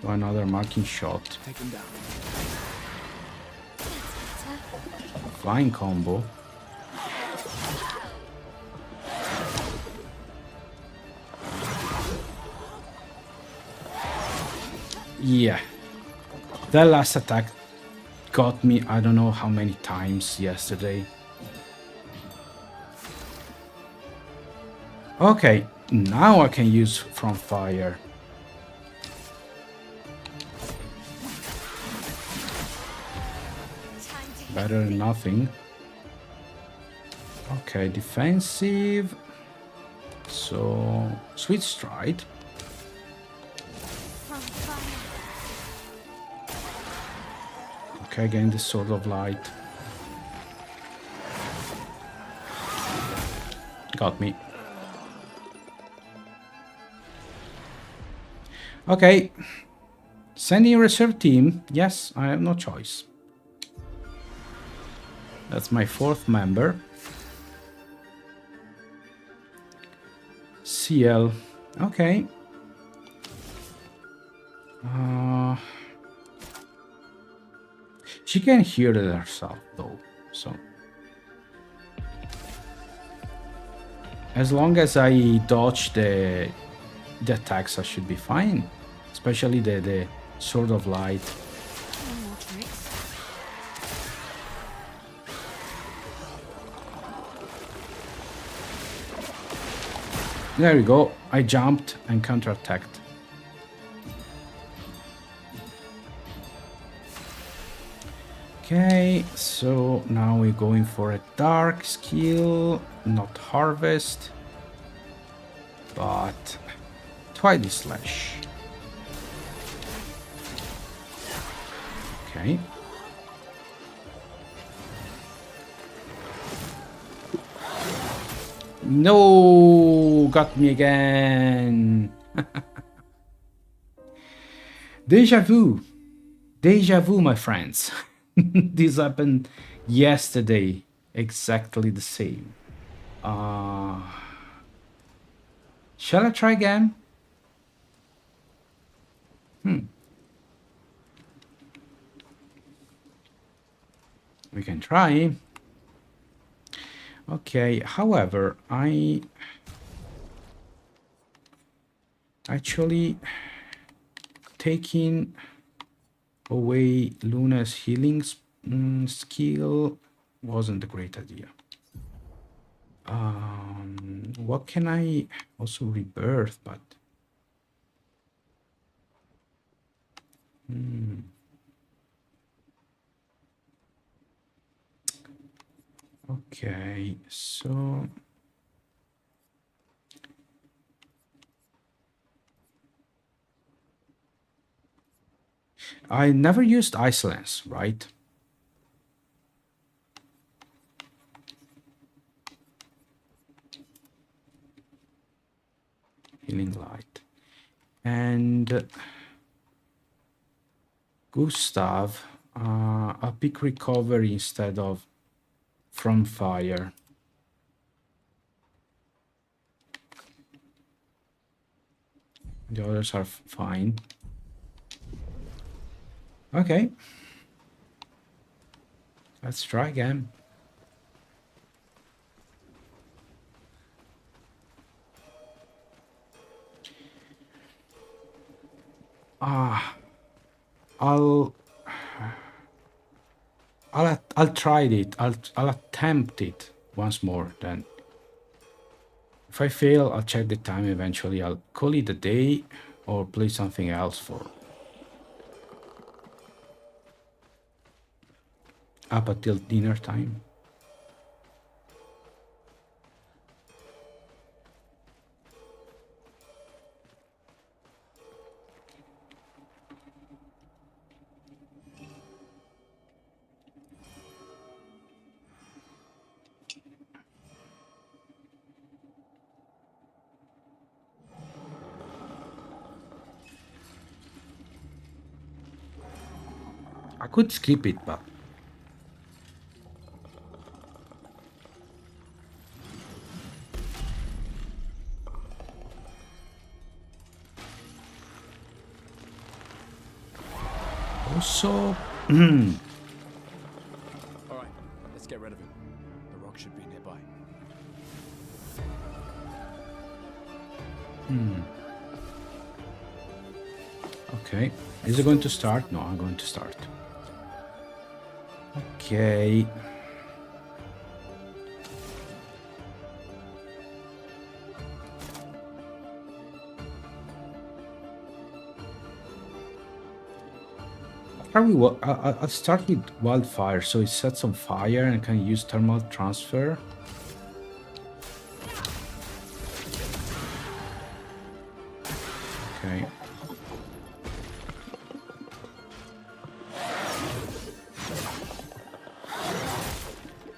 Another marking shot. Take him down. That's better. flying combo. Yeah. That last attack got me I don't know how many times yesterday. Okay, now I can use from fire. Time to hit Better than nothing. Okay, defensive. So, sweet stride. from fire. Okay, again the sword of light. Got me. Okay. Sending reserve team. Yes, I have no choice. That's my 4th member. CL. Okay. She can heal it herself though, so as long as I dodge the attacks, I should be fine. Especially the sword of light. No more tricks. There we go. I jumped and counterattacked. Okay, so now we're going for a dark skill, not harvest, but Twilight Slash. Okay. No, got me again. Deja vu. Deja vu, my friends. This happened yesterday. Exactly the same. Shall I try again? We can try. Okay, however, I actually taking away Luna's healing skill wasn't a great idea. What can I also rebirth, but okay, so I never used Isolance, right? Healing light. And Gustav, I'll pick recovery instead of from fire. The others are fine. Okay. Let's try again. I'll try it. I'll attempt it once more. Then, if I fail, I'll check the time. Eventually, I'll call it a day or play something else for up until dinner time. I could skip it, but also All right, let's get Okay. Is it going to start? No, I'm going to start. Okay. Probably I'll start with wildfire, so it sets on fire and can use thermal transfer. Okay.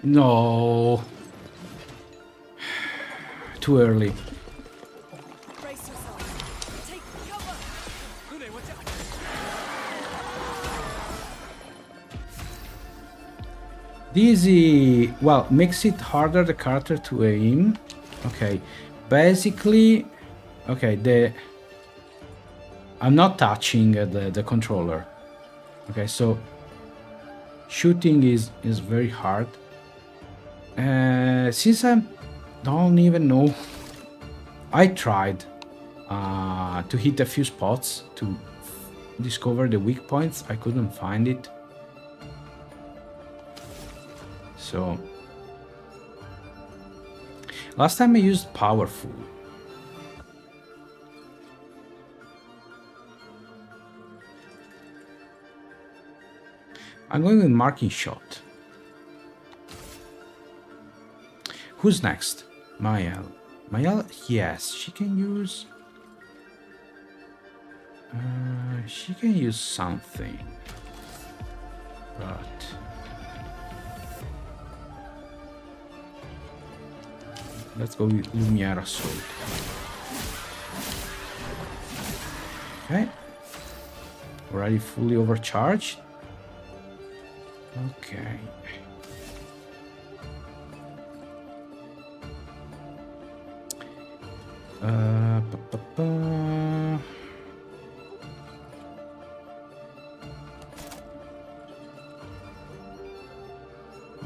No. Too early. Brace yourself. Take cover. Kune, watch out! This, well, makes it harder the character to aim. Okay. Basically, okay, I'm not touching the controller. Okay, so shooting is very hard. Since I don't even know, I tried to hit a few spots to discover the weak points. I couldn't find it. So last time I used powerful. I'm going with marking shot. Who's next? Mael. Mael, yes, she can use... she can use something. But... let's go with Lumiere Assault. Okay. Already fully overcharged. Okay.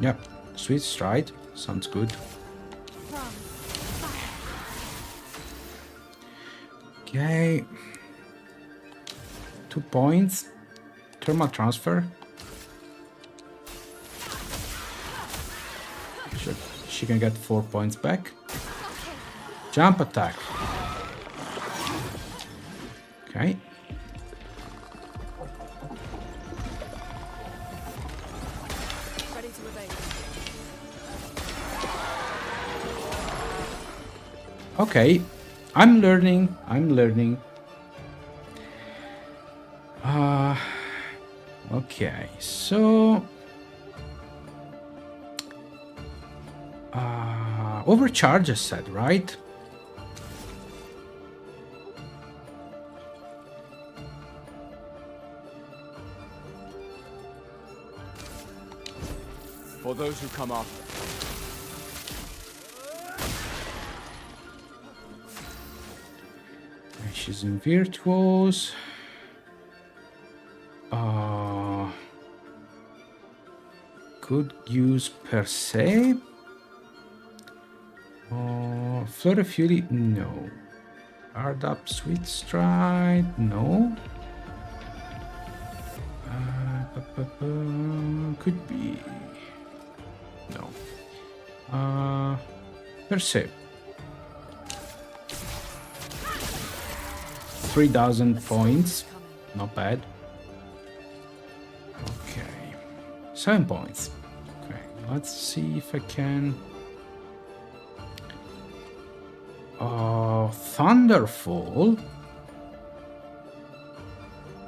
Yep, sweet stride. Sounds good. Okay. 2 points. Thermal transfer. Sure. She can get 4 points back. Jump attack. Okay. Ready to evade. Okay. I'm learning. Okay, so overcharge is set, right? For those who come after. She's in virtuos. Could use per se. Fleur of Fury, no. Hard up, Sweet Stride, no. Could be. No. Per se. 3,000 points. Not bad. Okay. 7 points. Okay. Let's see if I can. Thunderfall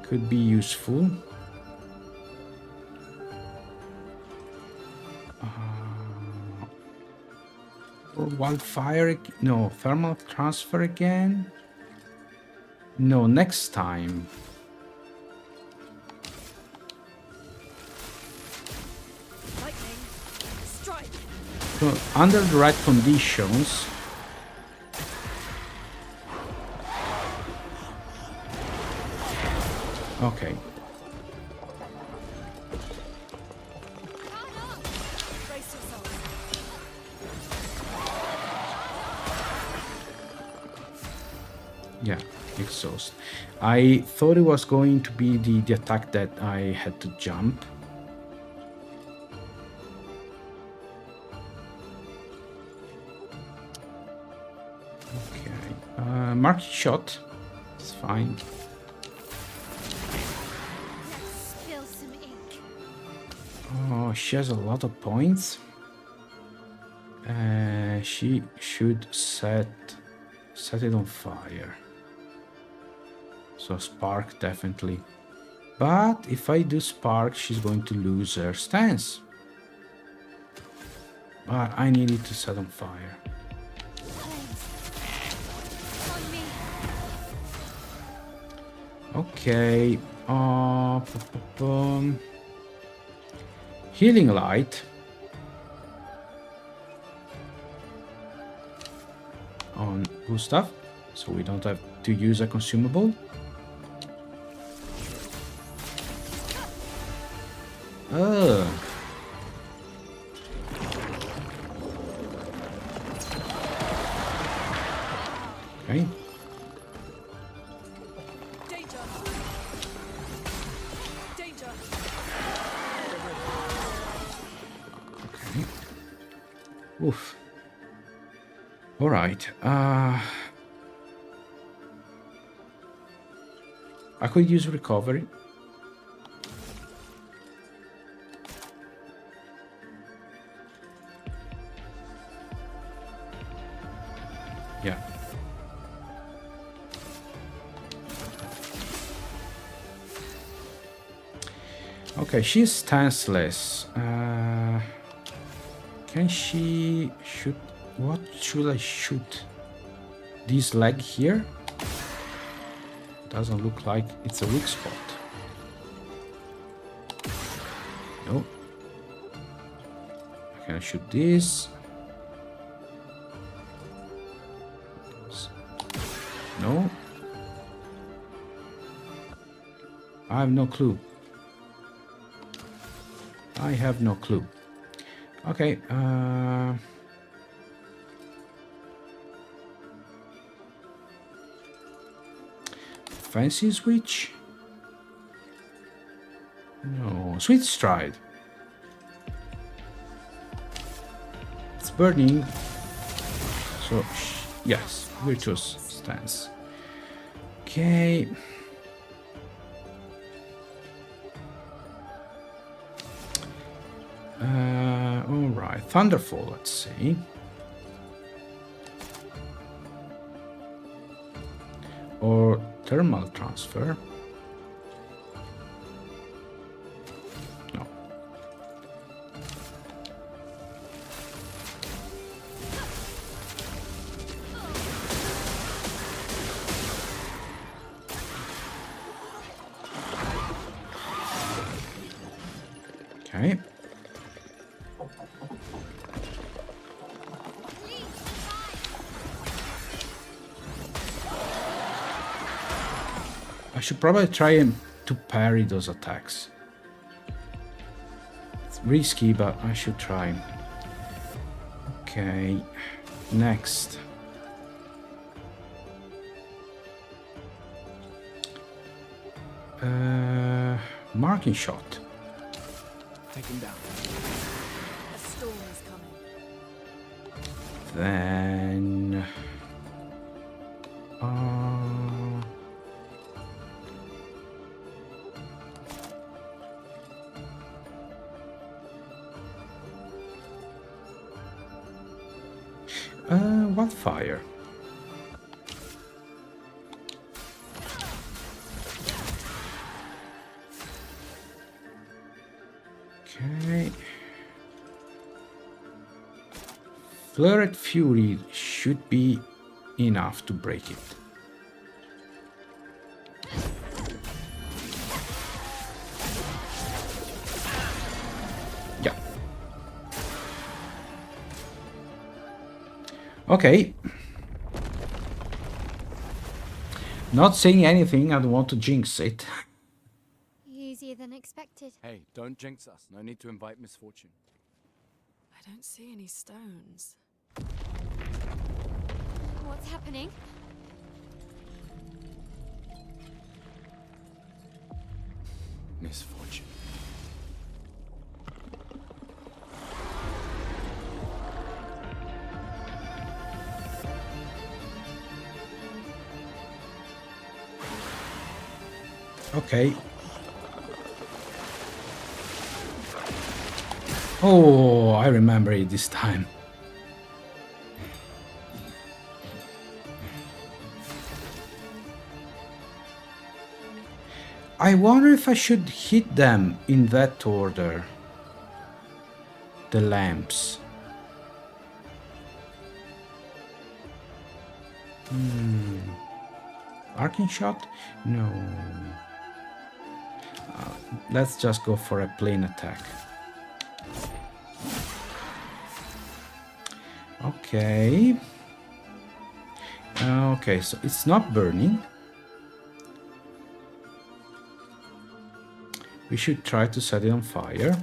could be useful. Or wildfire? No, thermal transfer again. No, next time. Lightning. Strike. So, under the right conditions. Okay. Brace yourself. Yeah, exhaust. I thought it was going to be the attack that I had to jump. Okay. Mark shot. It's fine. Let's spill some ink. Oh, she has a lot of points. She should set it on fire. So spark definitely. But if I do spark, she's going to lose her stance. But I need it to set on fire. Flames. On me. Okay. Healing light. On Gustav, so we don't have to use a consumable. Oh. Okay. Danger! Danger! Okay. Oof. All right. I could use recovery. Yeah. Okay, she's stanceless. Can she shoot? What should I shoot? This leg here? Doesn't look like it's a weak spot. No. Can I shoot this? No. I have no clue. I have no clue. Okay. Fancy switch? No. Sweet stride. It's burning. So, yes. Virtuous stance. Okay. Alright. Thunderfall, let's see. Or thermal transfer. No. Okay. I should probably try to parry those attacks. It's risky, but I should try. Okay, next. Marking shot. Take him down. A storm is coming. Then... wildfire. Okay. Flurried Fury should be enough to break it. Yeah. Okay. Not saying anything, I don't want to jinx it. Easier than expected. Hey, don't jinx us. No need to invite misfortune. I don't see any stones. What's happening? Misfortune. Okay. Oh, I remember it this time. I wonder if I should hit them in that order. The lamps. Arcing shot? No. Let's just go for a plain attack. Okay. Okay, so it's not burning. We should try to set it on fire.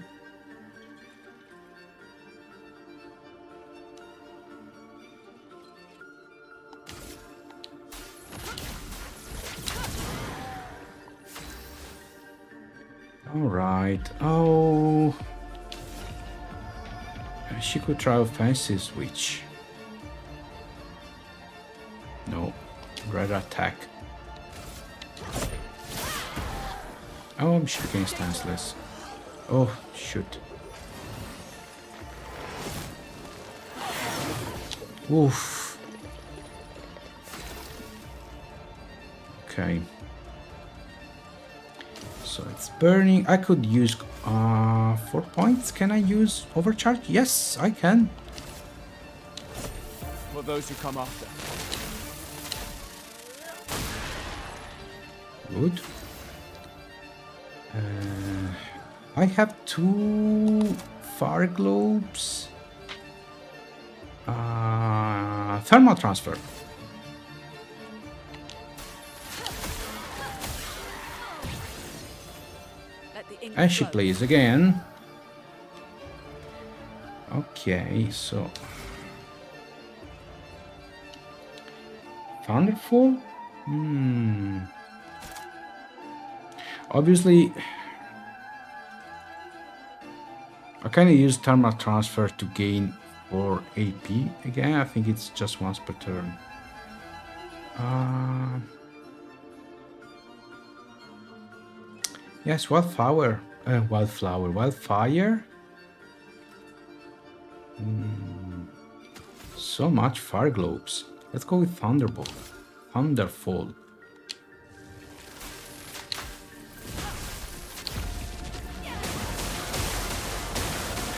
All right. Oh, she could try offensive switch. No, rather attack. Oh, she became stanceless. Oh, shoot. Oof. Okay. So it's burning. I could use 4 points. Can I use overcharge? Yes, I can. For those who come after. Good. I have 2 fire globes. Thermal transfer. Let the ink And she flow. plays again. Okay, so Thunderfall? Obviously, I kind of use thermal transfer to gain 4 AP again. I think it's just once per turn. Yes, wildfire. Wildfire. So much fire globes. Let's go with Thunderbolt. Thunderfall.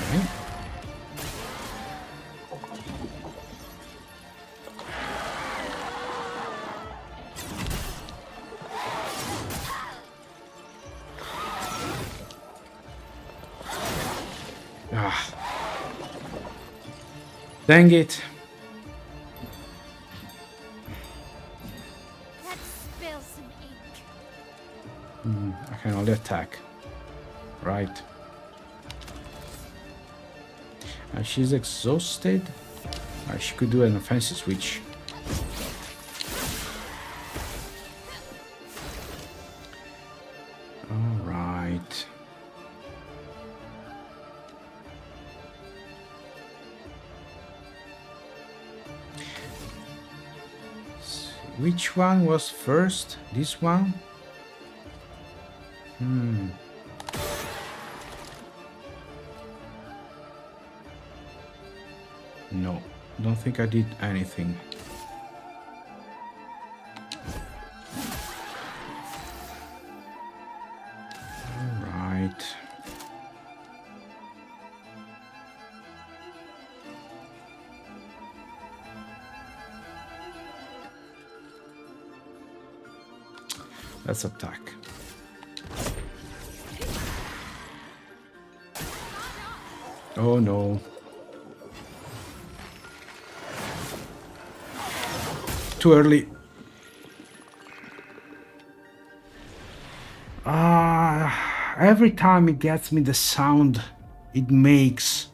Okay. Ah. Dang it. Let's spill some ink. I can only attack. Right. And she's exhausted. She could do an offensive switch. Alright. Which one was first? This one? No, don't think I did anything. Alright. Let's attack. Oh no. Too early. Every time it gets me the sound it makes.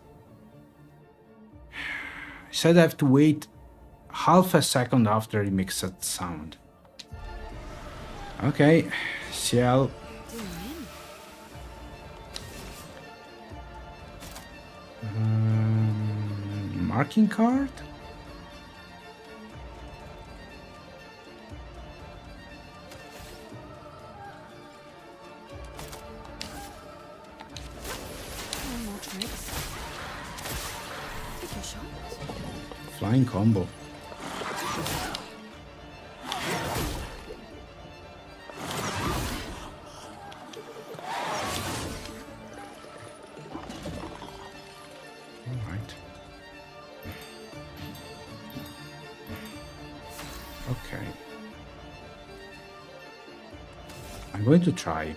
I said I have to wait half a second after it makes that sound. Okay, Ciel. Marking card? No more tricks. Take your shot. Flying combo. Alright. Okay. I'm going to try.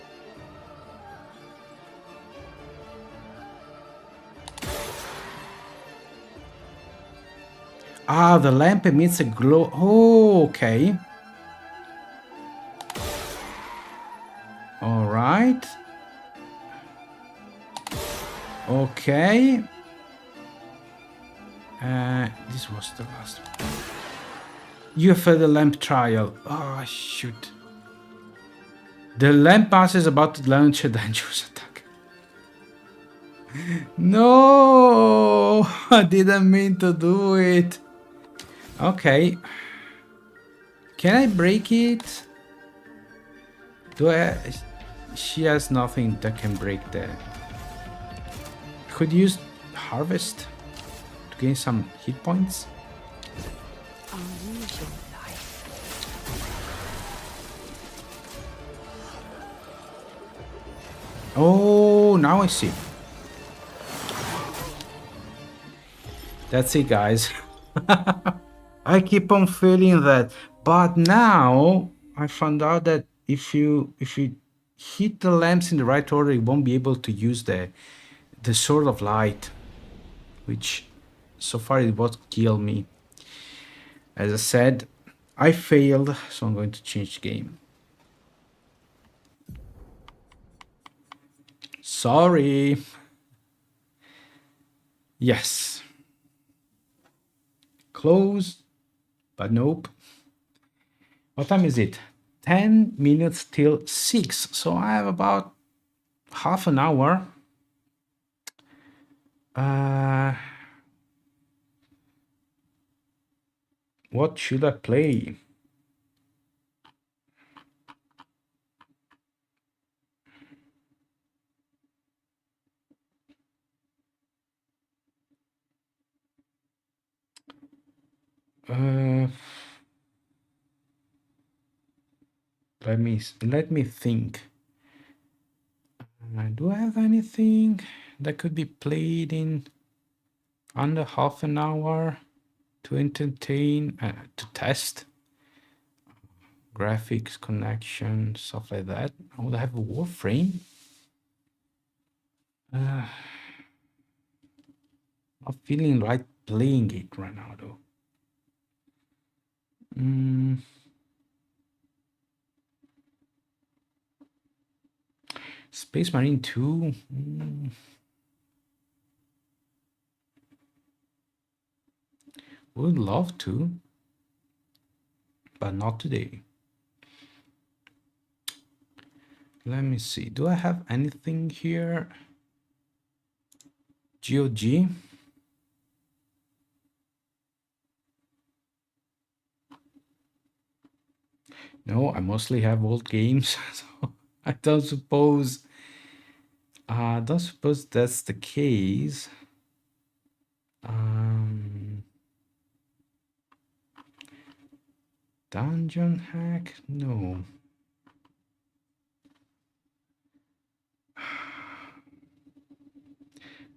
Ah, the lamp emits a glow. Oh, okay. All right. Okay. This was the last one. You have the lamp trial. Oh, shoot. The lamp pass is about to launch a dangerous attack. No! I didn't mean to do it. Okay. Can I break it? Do I... She has nothing that can break the... Could use Harvest to gain some hit points. I'll use your life. Oh, now I see. That's it, guys. I keep on feeling that, but now I found out that if you hit the lamps in the right order, you won't be able to use the sword of light, which so far it won't kill me. As I said, I failed, so I'm going to change the game. Sorry. Yes. Close, but nope. What time is it? 10 minutes till 6. So I have about half an hour. What should I play? Let me think. Do I have anything that could be played in under half an hour to entertain, to test graphics, connection, stuff like that? I would have a Warframe. Not feeling like playing it right now though. Space Marine 2. Would love to, but not today. Let me see. Do I have anything here? GOG. No, I mostly have old games, so I don't suppose that's the case. Dungeon hack? No.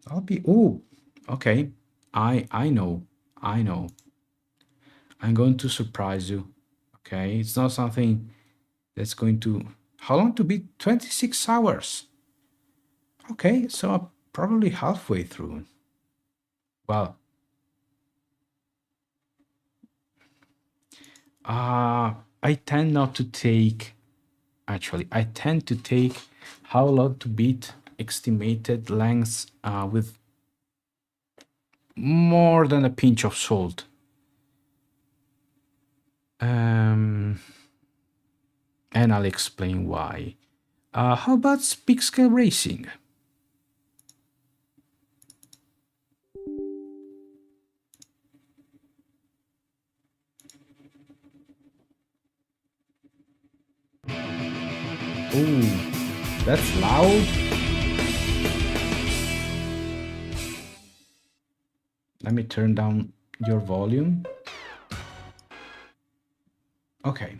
I'll be... Oh, okay. I know. I'm going to surprise you. Okay, it's not something that's going to... How long to beat? 26 hours. Okay, so I'm probably halfway through. Well, I tend not to take... Actually, I tend to take how long to beat estimated lengths with more than a pinch of salt. And I'll explain why. How about Speak Scale Racing? Ooh, that's loud. Let me turn down your volume. Okay.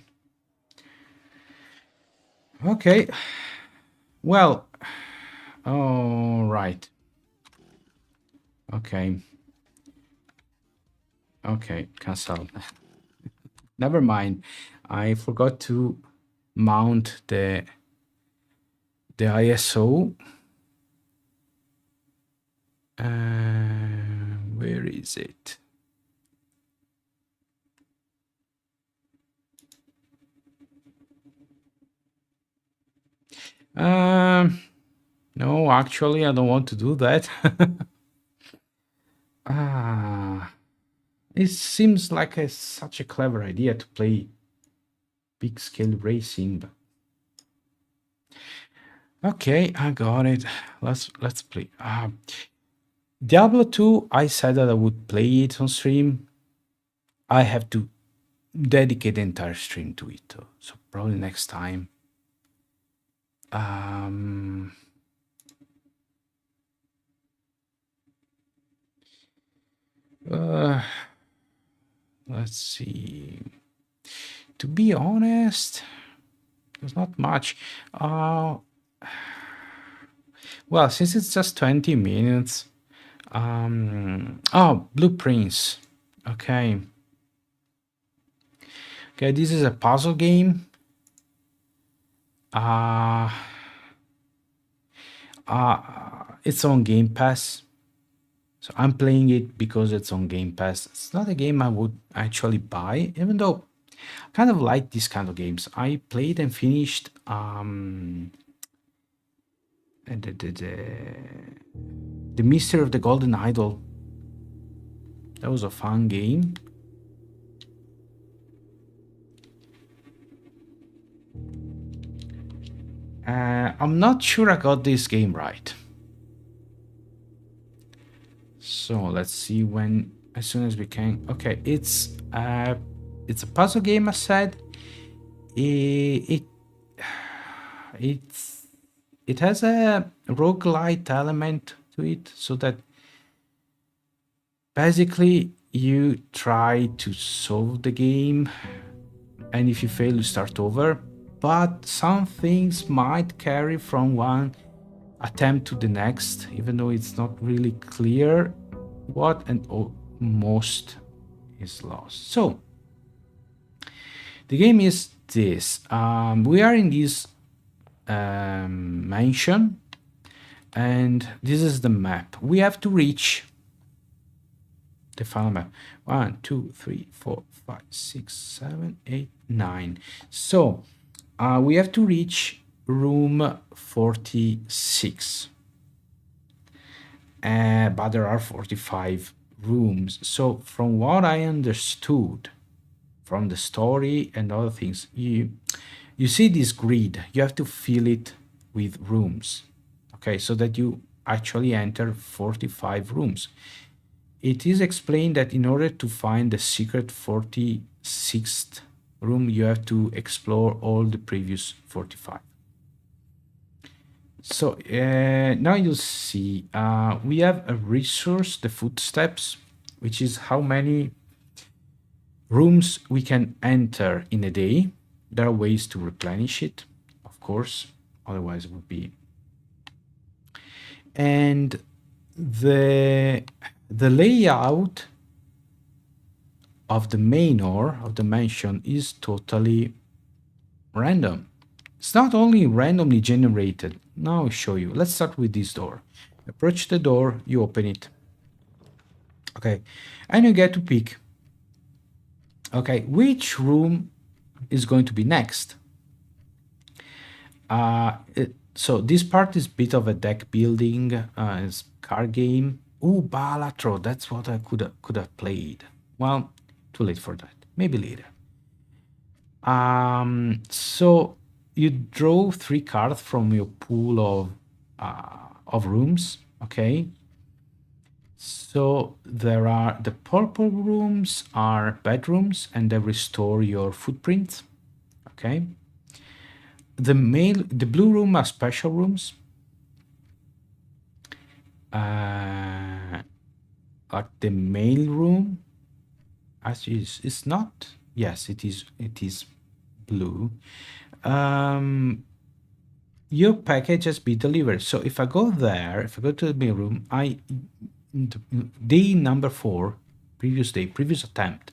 Okay. Well, all right. Okay. Okay, cancel. Never mind. I forgot to mount the ISO. Where is it? No, actually, I don't want to do that. It seems like such a clever idea to play big scale racing. But... Okay, I got it. Let's play. Diablo 2, I said that I would play it on stream. I have to dedicate the entire stream to it, though. So probably next time. Let's see. To be honest, there's not much. Well, since it's just 20 minutes. Oh, blueprints. Okay. Okay, this is a puzzle game. It's on Game Pass. So I'm playing it because it's on Game Pass. It's not a game I would actually buy, even though I kind of like these kind of games. I played and finished the Mystery of the Golden Idol. That was a fun game. I'm not sure I got this game right. So let's see as soon as we can. Okay, it's a puzzle game, I said. It has a roguelite element to it, so that basically you try to solve the game, and if you fail, you start over. But some things might carry from one attempt to the next, even though it's not really clear what, and most is lost. So the game is this. We are in this mansion, and this is the map. We have to reach the final map. 1, 2, 3, 4, 5, 6, 7, 8, 9. So we have to reach room 46. But there are 45 rooms. So from what I understood from the story and other things, you see this grid. You have to fill it with rooms. Okay, so that you actually enter 45 rooms. It is explained that in order to find the secret 46th room, you have to explore all the previous 45. So now you'll see we have a resource, the footsteps, which is how many rooms we can enter in a day. There are ways to replenish it, of course, otherwise it would be. And the layout of the manor of the mansion is totally random. It's not only randomly generated. Now I'll show you. Let's start with this door. Approach the door, you open it. Okay, and you get to pick. Okay, which room is going to be next? So this part is a bit of a deck building, it's card game. Ooh, Balatro, that's what I could have played. Well, too late for that. Maybe later. So you draw 3 cards from your pool of rooms. Okay. So there are the purple rooms are bedrooms, and they restore your footprint. Okay. the blue room are special rooms. Like the mail room, as is, it's not. Yes, it is. It is blue. Your package has been delivered. So if I go there, if I go to the mail room, day number 4, previous day, previous attempt,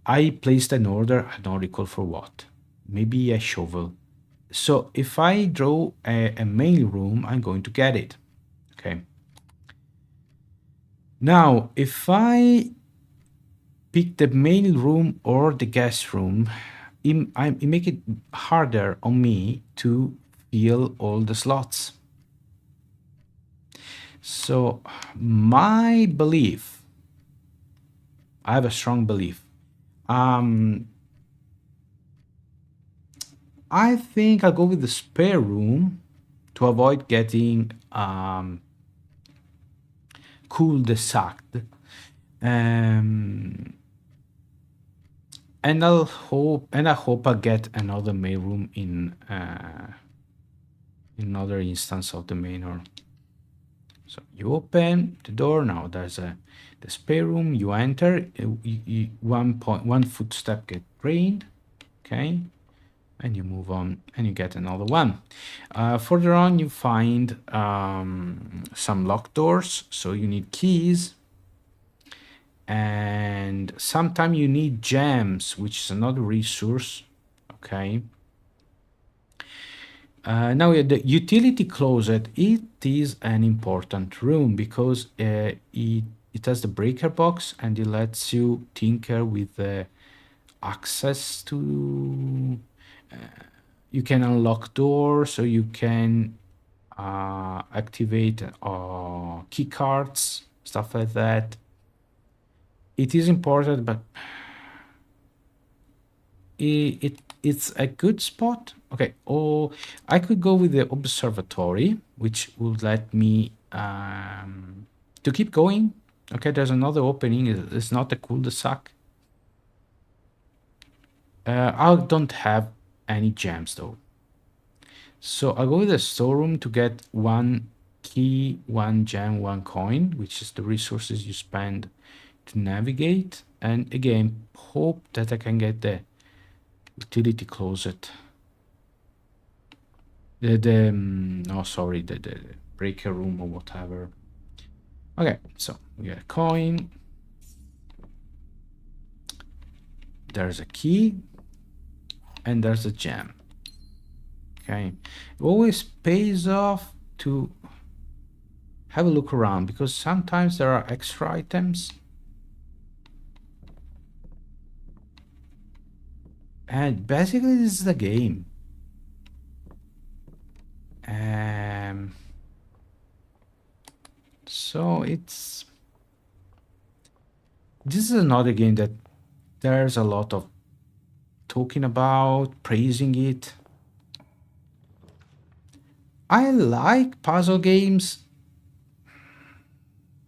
I placed an order. I don't recall for what. Maybe a shovel. So if I draw a mail room, I'm going to get it. Okay. Now, if I pick the mail room or the guest room, it make it harder on me to fill all the slots. So my belief, I have a strong belief. I think I'll go with the spare room to avoid getting cul-de-sacked. And I hope I get another main room in another instance of the manor. So you open the door. Now there's the spare room. You enter. 1 footstep get drained. Okay, and you move on, and you get another one. Further on, you find some locked doors. So you need keys. And sometimes you need gems, which is another resource. Okay. Now the utility closet, it is an important room because it has the breaker box and it lets you tinker with the access to. You can unlock doors, so you can activate key cards, stuff like that. It is important, but it's a good spot. Okay, or I could go with the observatory, which would let me to keep going. Okay, there's another opening. It's not a cul-de-sac. I don't have any gems though, so I'll go with the storeroom to get 1 key, 1 gem, 1 coin, which is the resources you spend to navigate. And again, hope that I can get the utility closet. The breaker room or whatever. Okay, so we got a coin. There's a key. And there's a gem. Okay, it always pays off to have a look around because sometimes there are extra items. And basically this is the game. So this is another game that there's a lot of talking about, praising it. I like puzzle games.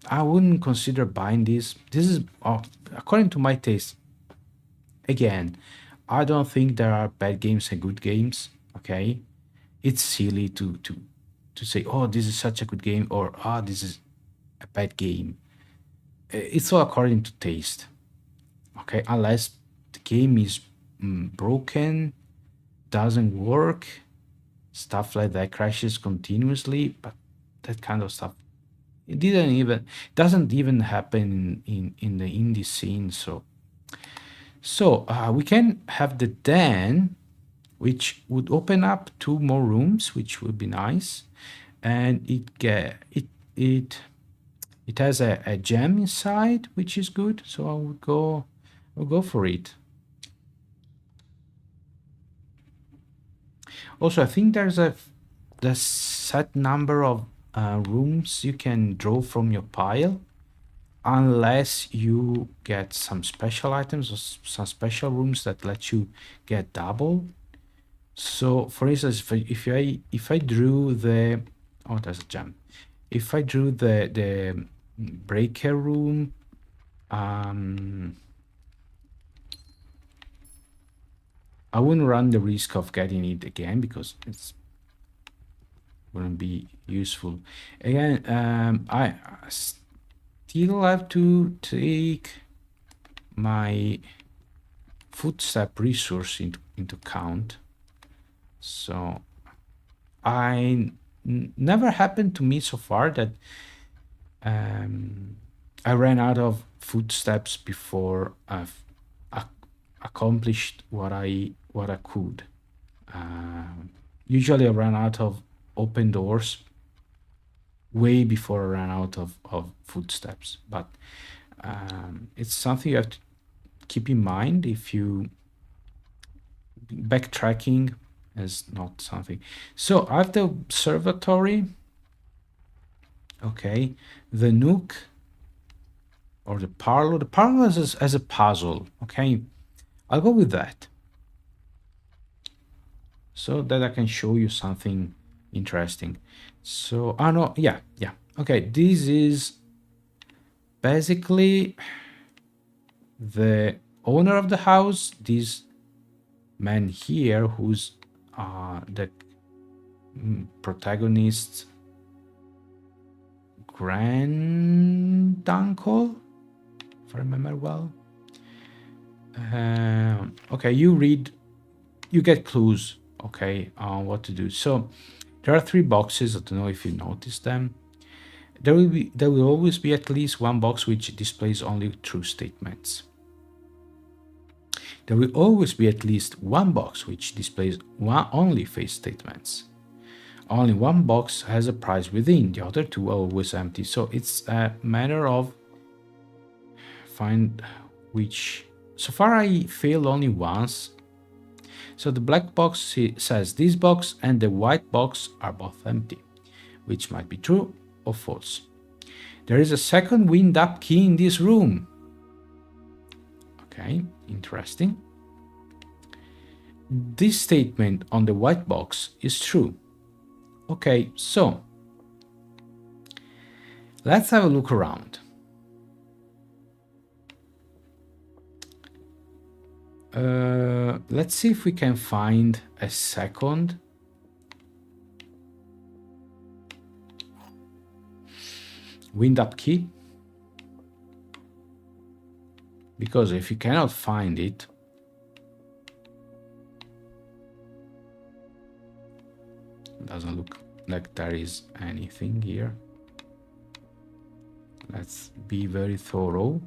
I wouldn't consider buying this. This is according to my taste. Again, I don't think there are bad games and good games. Okay, it's silly to say, oh, this is such a good game, or this is a bad game. It's all according to taste. Okay, unless the game is broken, doesn't work, stuff like that, crashes continuously, but that kind of stuff, it doesn't even happen in the indie scene. So we can have the den, which would open up 2 more rooms, which would be nice, and it has a gem inside, which is good. So I'll go for it. Also, I think there's the set number of rooms you can draw from your pile, unless you get some special items or some special rooms that let you get double. So, for instance, if I drew the there's a gem. If I drew the breaker room, I wouldn't run the risk of getting it again because it's wouldn't be useful. Again, I still have to take my footstep resource into account. So never happened to me so far that I ran out of footsteps before I've accomplished what I could. Usually I ran out of open doors way before I ran out of footsteps, but it's something you have to keep in mind. If you backtracking is not something. So I have the observatory, okay, the nook or the parlor. The parlor is as a puzzle, okay. I'll go with that so that I can show you something interesting. So, oh no, yeah. Okay, this is basically the owner of the house, this man here, who's the protagonist's granduncle, if I remember well. Okay, you get clues, okay, on what to do. So there are 3 boxes. I don't know if you noticed them. There will always be at least one box which displays only true statements. There will always be at least one box which displays only false statements. Only one box has a prize within, the other 2 are always empty. So it's a matter of find which. So far I failed only once. So the black box says this box and the white box are both empty, which might be true or false. There is a second wind-up key in this room. Okay, interesting. This statement on the white box is true. Okay, so let's have a look around. Let's see if we can find a second wind-up key. Because if you cannot find it, doesn't look like there is anything here. Let's be very thorough.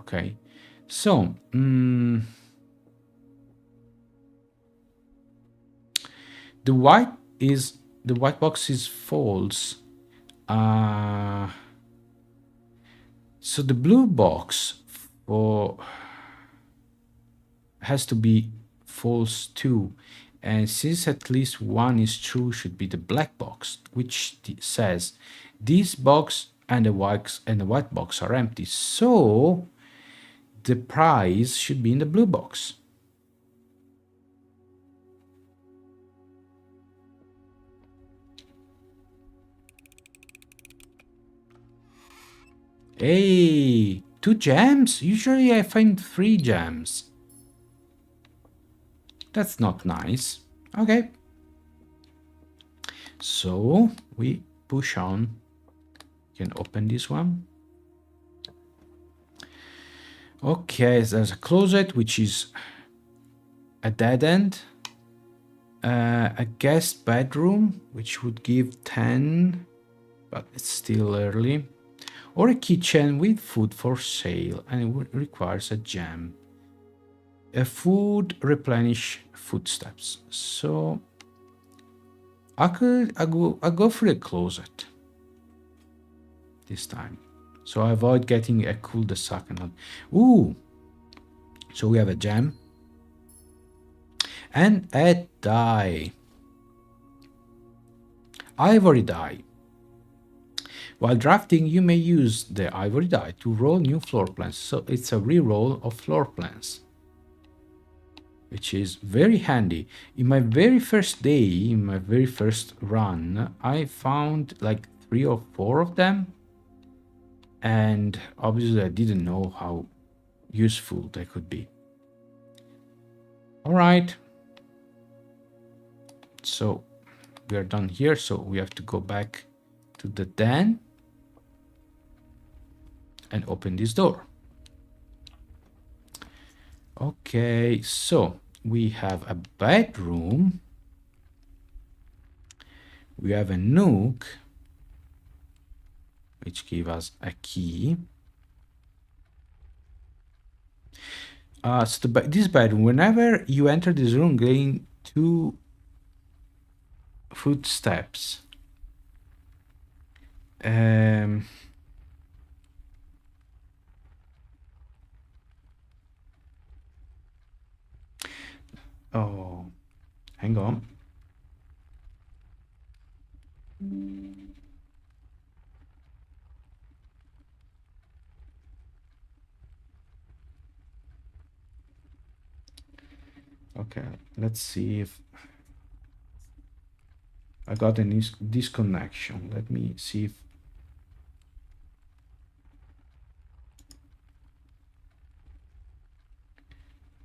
Okay, so the white box is false. So the blue box has to be false too. And since at least one is true, should be the black box, which says this box and the white box are empty. So the prize should be in the blue box. Hey, 2 gems? Usually I find 3 gems. That's not nice. Okay. So we push on. You can open this one. Okay, there's a closet which is a dead end. A guest bedroom which would give 10, but it's still early. Or a kitchen with food for sale, and it requires a gem. A food replenish footsteps. So I go for the closet this time. So I avoid getting a cul-de-sac and ooh. So we have a gem and a die. Ivory die. While drafting, you may use the ivory die to roll new floor plans. So it's a re-roll of floor plans, which is very handy. In my very first day, in my very first run, I found like 3 or 4 of them. And obviously I didn't know how useful they could be. All right. So we are done here. So we have to go back to the den and open this door. Okay, so we have a bedroom. We have a nook, which gives us a key. So this bedroom, whenever you enter this room, gain 2 footsteps. Oh, hang on. Okay, let's see if I got a disconnection. Let me see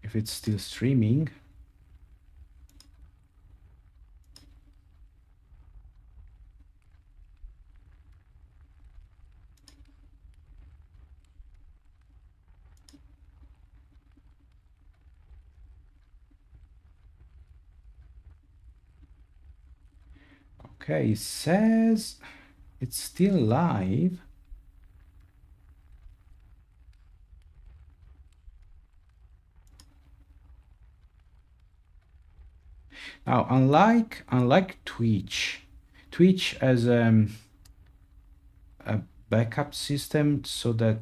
if it's still streaming. Okay, it says it's still live. Now, unlike Twitch has a backup system so that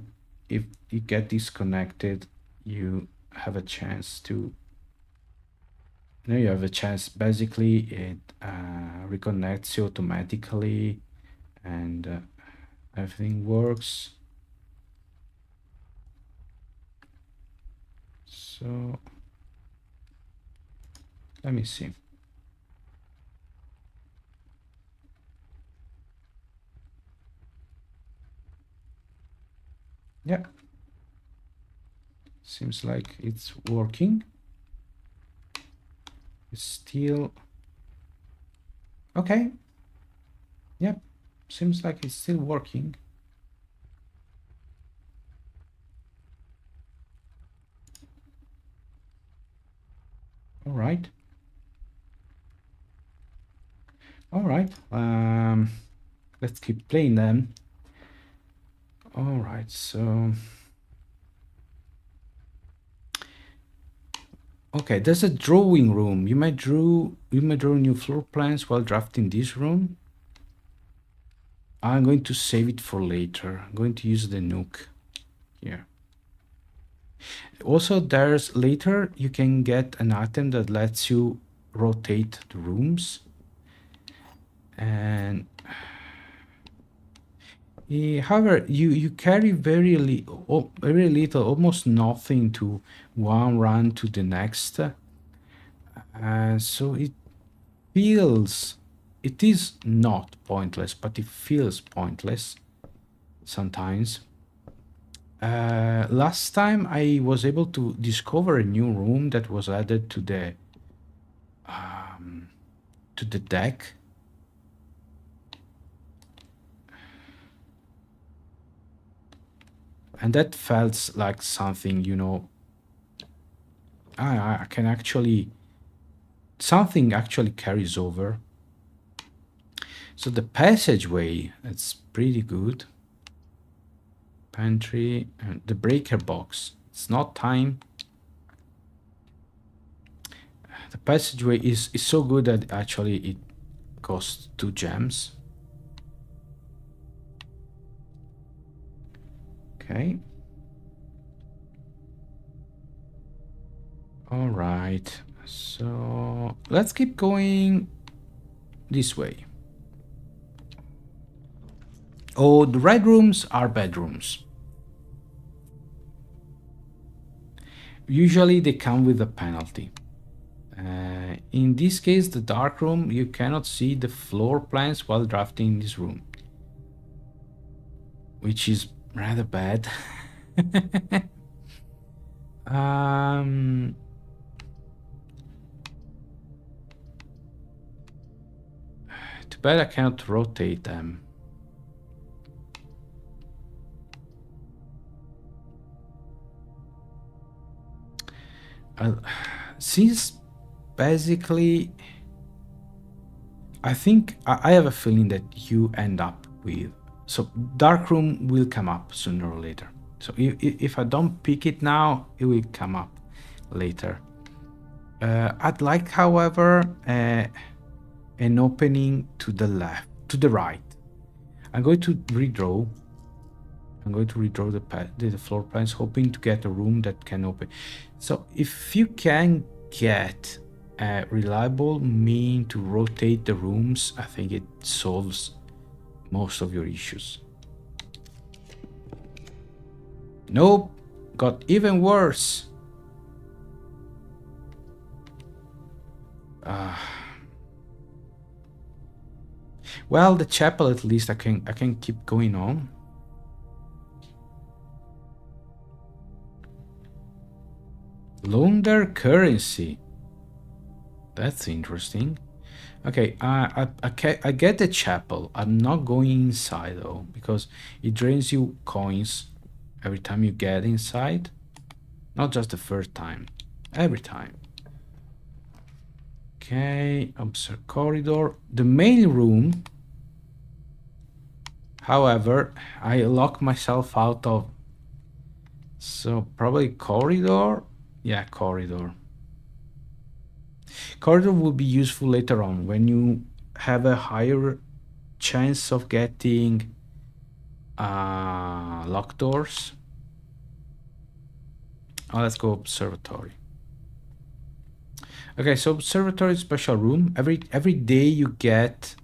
if you get disconnected, you have a chance to. You have a chance. Basically, it reconnects you automatically, and everything works. So let me see. Yeah, seems like it's working. It's still okay. Yep, seems like it's still working. All right. All right. Let's keep playing them. All right. So, okay, there's a drawing room. You might draw new floor plans while drafting this room. I'm going to save it for later. I'm going to use the nook here. Also, there's later you can get an item that lets you rotate the rooms. And however, you carry very little, almost nothing to one run to the next. So it is not pointless, but it feels pointless sometimes. Last time I was able to discover a new room that was added to the deck. And that felt like something, I can actually, something actually carries over. So the passageway, it's pretty good. Pantry, and the breaker box, it's not time. The passageway is so good that actually it costs 2 gems. Okay. All right. So let's keep going this way. Oh, the red rooms are bedrooms. Usually they come with a penalty. In this case, the dark room, you cannot see the floor plans while drafting this room, which is rather bad. Too bad I cannot rotate them. Since basically, I think I have a feeling that you end up with, so dark room will come up sooner or later. So if I don't pick it now, it will come up later. I'd like, however, an opening to the left, to the right. I'm going to redraw. I'm going to redraw the floor plans, hoping to get a room that can open. So if you can get a reliable mean to rotate the rooms, I think it solves most of your issues. Nope, got even worse. Well, the chapel, at least I can keep going on. Launder currency. That's interesting. Okay, I get the chapel. I'm not going inside though, because it drains you coins every time you get inside. Not just the first time, every time. Okay, observe corridor. The main room, however, I lock myself out of. So probably corridor. Yeah, corridor. Corridor will be useful later on when you have a higher chance of getting locked doors. Oh, let's go observatory. Okay, so observatory special room. Every day you get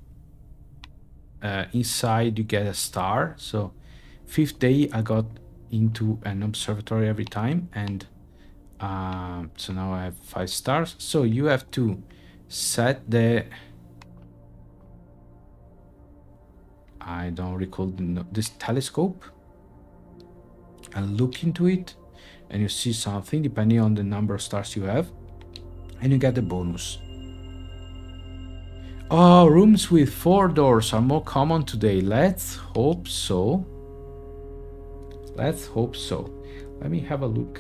inside, you get a star. So 5th day I got into an observatory every time, and so now I have 5 stars. So you have to set the, I don't recall this telescope, and look into it, and you see something depending on the number of stars you have, and you get the bonus. Oh, rooms with 4 doors are more common today. Let's hope so. Let's hope so. Let me have a look.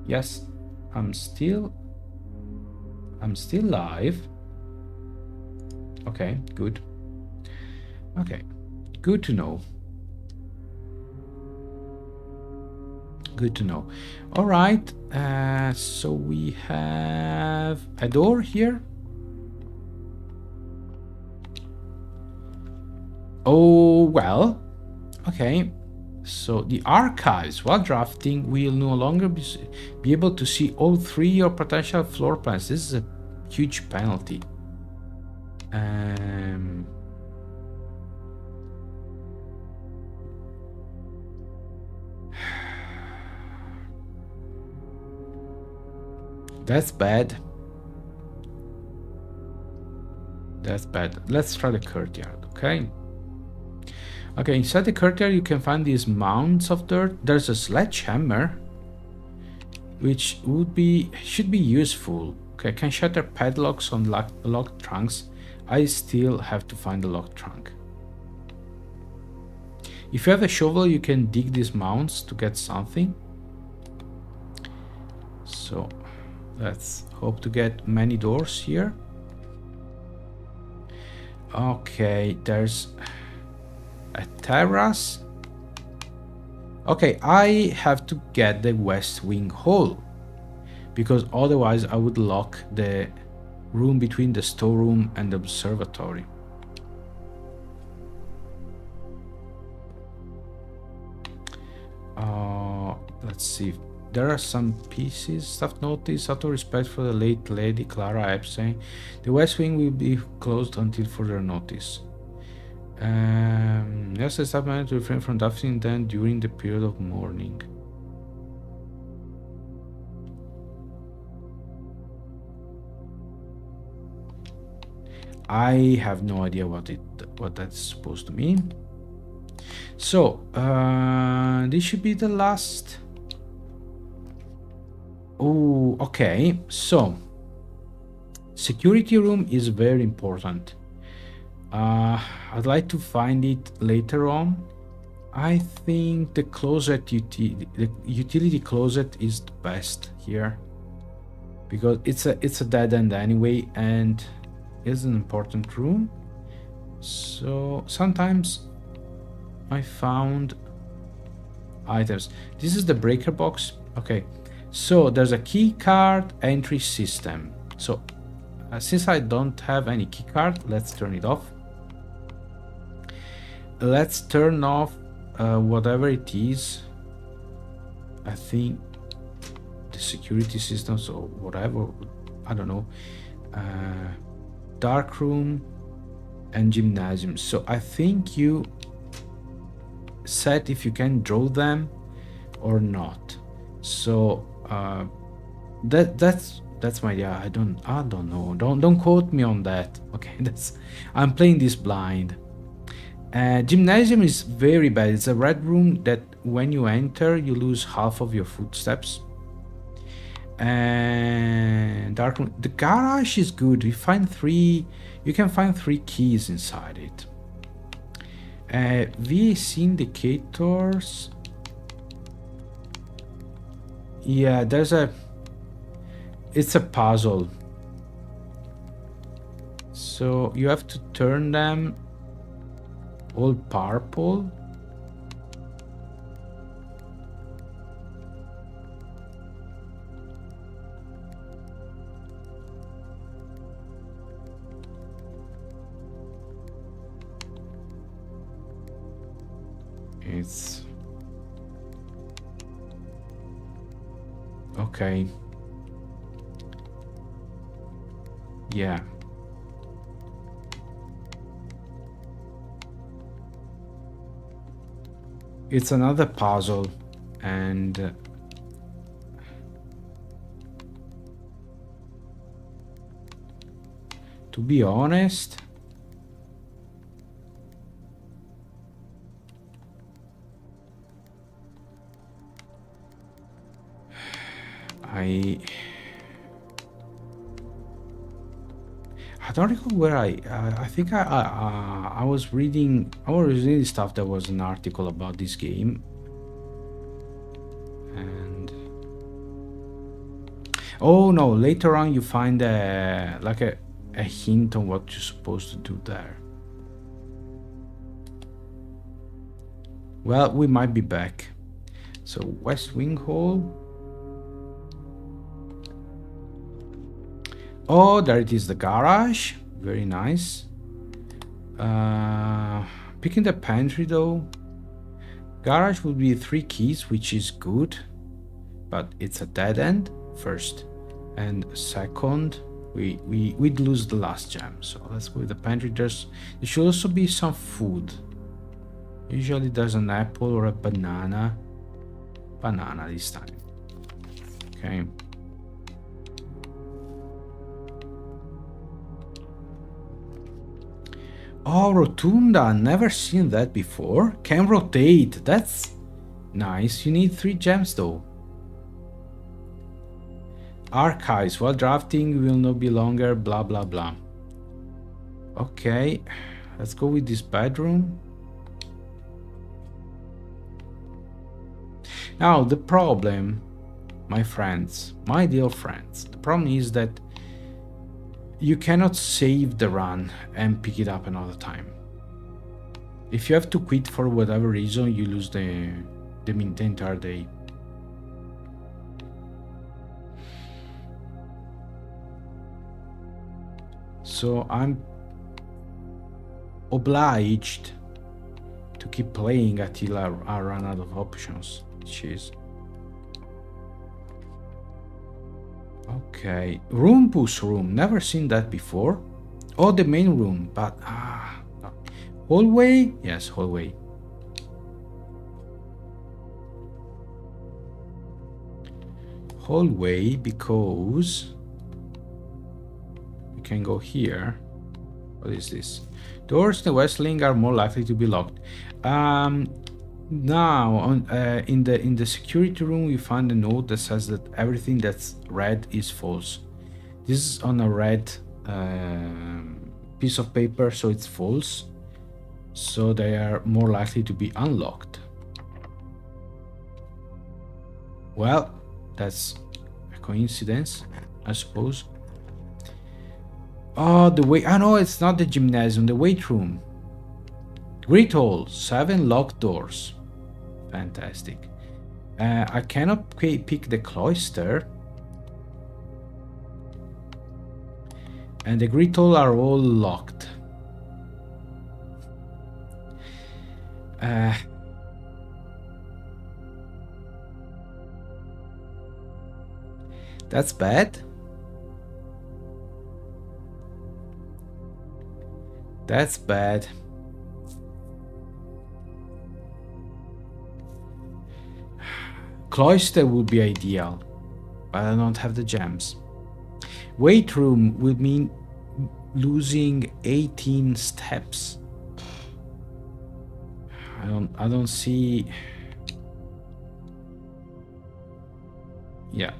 Yes, I'm still live. Okay, good. Okay, good to know. Good to know. All right, so we have a door here. Oh, well, okay. So the archives, while drafting, will no longer be able to see all 3 your potential floor plans. This is a huge penalty. That's bad. That's bad. Let's try the courtyard, okay? Okay, inside the courtyard you can find these mounds of dirt. There's a sledgehammer, which should be useful. Okay, can shatter padlocks on locked trunks. I still have to find the locked trunk. If you have a shovel, you can dig these mounds to get something. So let's hope to get many doors here. Okay, there's a terrace. Okay, I have to get the west wing hall, because otherwise I would lock the room between the storeroom and the observatory. Let's see. There are some pieces. Staff notice, out of respect for the late lady Clair Obscure, the west wing will be closed until further notice. Yes, the staff managed to refrain from drafting then during the period of mourning. I have no idea what that's supposed to mean. So this should be the last. Oh, okay. So security room is very important. I'd like to find it later on. I think the utility closet is the best here, because it's a dead end anyway, and it's an important room. So sometimes I found items. This is the breaker box. Okay, so there's a key card entry system. So since I don't have any key card, let's turn it off. Let's turn off whatever it is. I think the security systems or whatever, I don't know. Dark room and gymnasium. So I think you set if you can draw them or not. So that's my idea. I don't know. Don't quote me on that. Okay, I'm playing this blind. Gymnasium is very bad. It's a red room that when you enter, you lose half of your footsteps. And dark room. The garage is good. You can find 3 keys inside it. VAC indicators. Yeah, it's a puzzle. So you have to turn them all purple. It's okay. Yeah. It's another puzzle, and to be honest, I don't recall where I think I was reading stuff. There was an article about this game, and oh no, later on you find like a hint on what you're supposed to do there. Well, we might be back. So West Wing Hall. Oh, there it is, the garage. Very nice. Picking the pantry though. Garage would be 3 keys, which is good, but it's a dead end first, and second, we'd lose the last gem. So let's go with the pantry. There should also be some food. Usually there's an apple or a banana. Banana this time. Okay. Oh, Rotunda, never seen that before. Can rotate, that's nice. You need 3 gems though. Archives, while drafting will not be longer, blah blah blah. Okay, let's go with this bedroom. Now the problem, my friends, my dear friends, the problem is that you cannot save the run and pick it up another time. If you have to quit for whatever reason, you lose the entire day. So I'm obliged to keep playing until I run out of options, which is okay. Rumpus room, never seen that before. Oh, the main room, but no. Hallway, yes, hallway. Hallway, because we can go here. What is this? Doors in the West Wing are more likely to be locked. Now, in the security room, we find a note that says that everything that's red is false. This is on a red piece of paper, so it's false. So they are more likely to be unlocked. Well, that's a coincidence, I suppose. Oh, the way. Oh no, it's not the gymnasium, the weight room. Great hall, 7 locked doors. Fantastic. I cannot pick the cloister. And the great hall are all locked. That's bad. That's bad. Cloister would be ideal, but I don't have the gems. Weight room will mean losing 18 steps. I don't see. Yeah.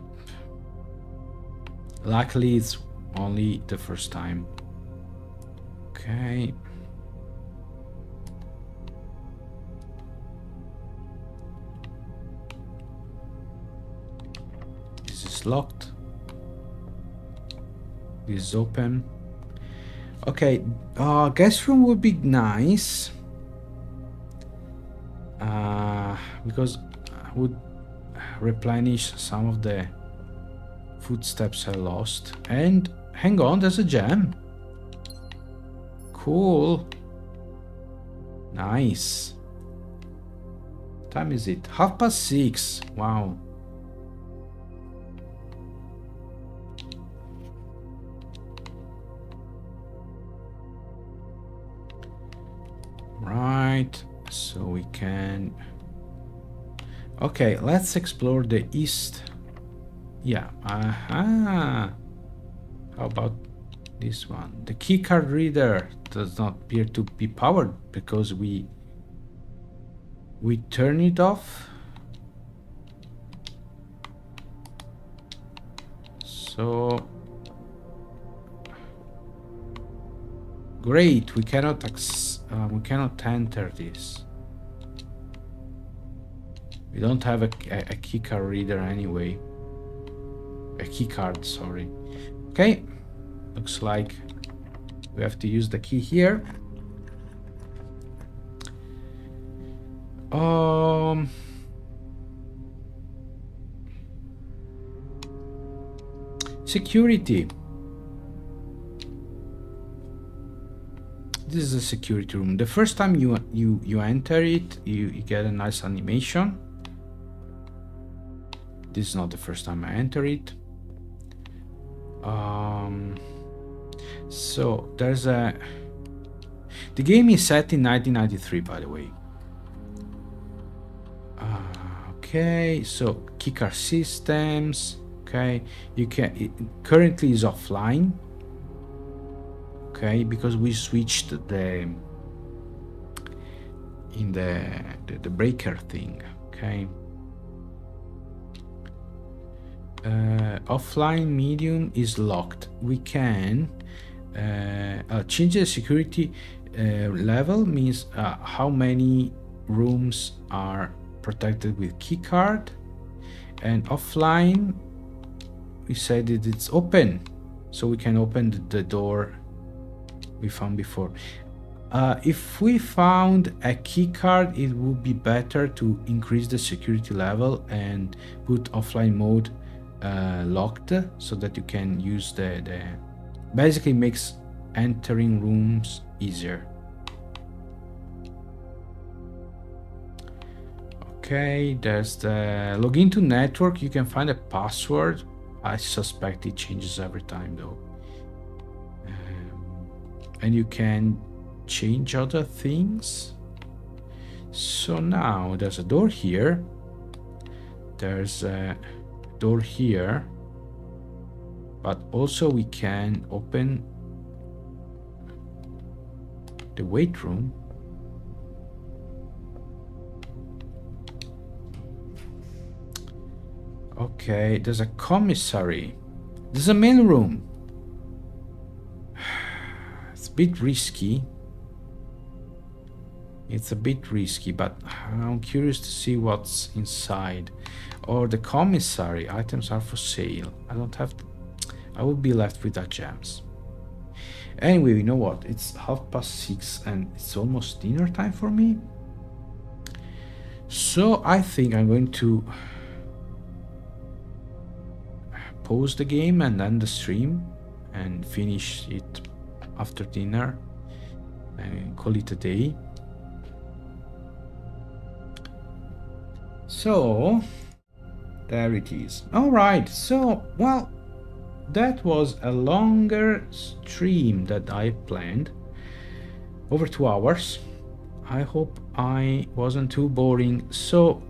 Luckily it's only the first time. Okay. This is locked. This is open. Okay, guest room would be nice. Because I would replenish some of the footsteps I lost. And hang on, there's a gem. Cool. Nice. What time is it? 6:30. Wow. Right. So we can. Okay, let's explore the east. Yeah. Aha. How about this one? The keycard reader does not appear to be powered because we turn it off. So great, we cannot enter this. We don't have a keycard reader anyway. A keycard, sorry. Okay, looks like we have to use the key here. Security. This is a security room. The first time you enter it, you get a nice animation. This is not the first time I enter it. So there's a. The game is set in 1993, by the way. Okay, so keycard systems. Okay, you can. It currently is offline. Okay, because we switched the breaker thing. Okay. Offline medium is locked. We can change the security level, means how many rooms are protected with keycard, and offline we said that it's open, so we can open the door we found before. If we found a keycard, it would be better to increase the security level and put offline mode locked, so that you can use the basically makes entering rooms easier. Okay, there's the login to network. You can find a password. I suspect it changes every time though. And you can change other things. So now there's a door here. There's a door here. But also we can open the weight room. Okay, there's a commissary. There's a mail room. It's bit risky. It's a bit risky, but I'm curious to see what's inside. Or the commissary items are for sale. I don't have to, I will be left without gems. Anyway, you know what? It's 6:30 and it's almost dinner time for me. So I think I'm going to pause the game and end the stream and finish it after dinner and call it a day. So there it is. All right, so well, that was a longer stream that I planned, over 2 hours. I hope I wasn't too boring. So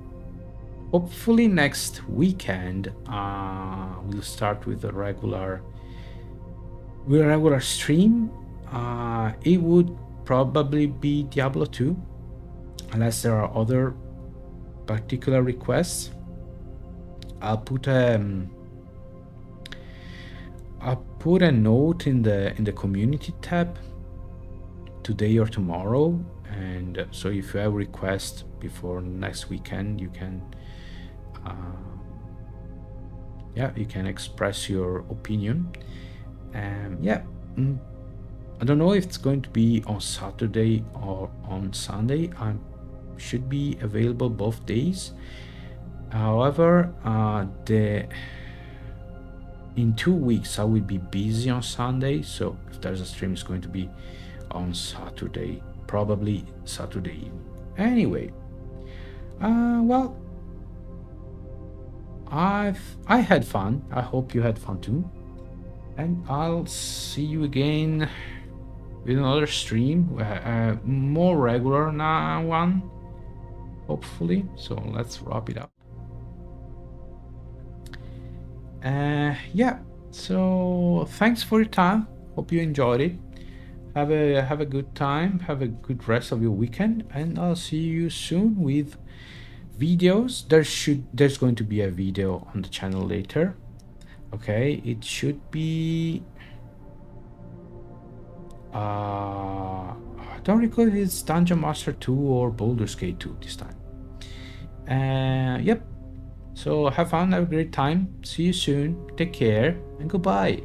hopefully next weekend we'll start with a regular stream. It would probably be Diablo 2, unless there are other particular requests. I'll put a note in the community tab today or tomorrow, and so if you have a request before next weekend, you can you can express your opinion. I don't know if it's going to be on Saturday or on Sunday. I should be available both days. However, in 2 weeks I will be busy on Sunday, so if there's a stream, it's going to be on Saturday, probably Saturday evening. Anyway, well, I had fun. I hope you had fun too, and I'll see you again with another stream, more regular now one, hopefully. So let's wrap it up. So thanks for your time. Hope you enjoyed it. Have a good time. Have a good rest of your weekend, and I'll see you soon with videos. There's going to be a video on the channel later. Okay, it should be I don't recall if it's Dungeon Master 2 or Baldur's Gate 2 this time. So have fun, have a great time. See you soon. Take care and goodbye.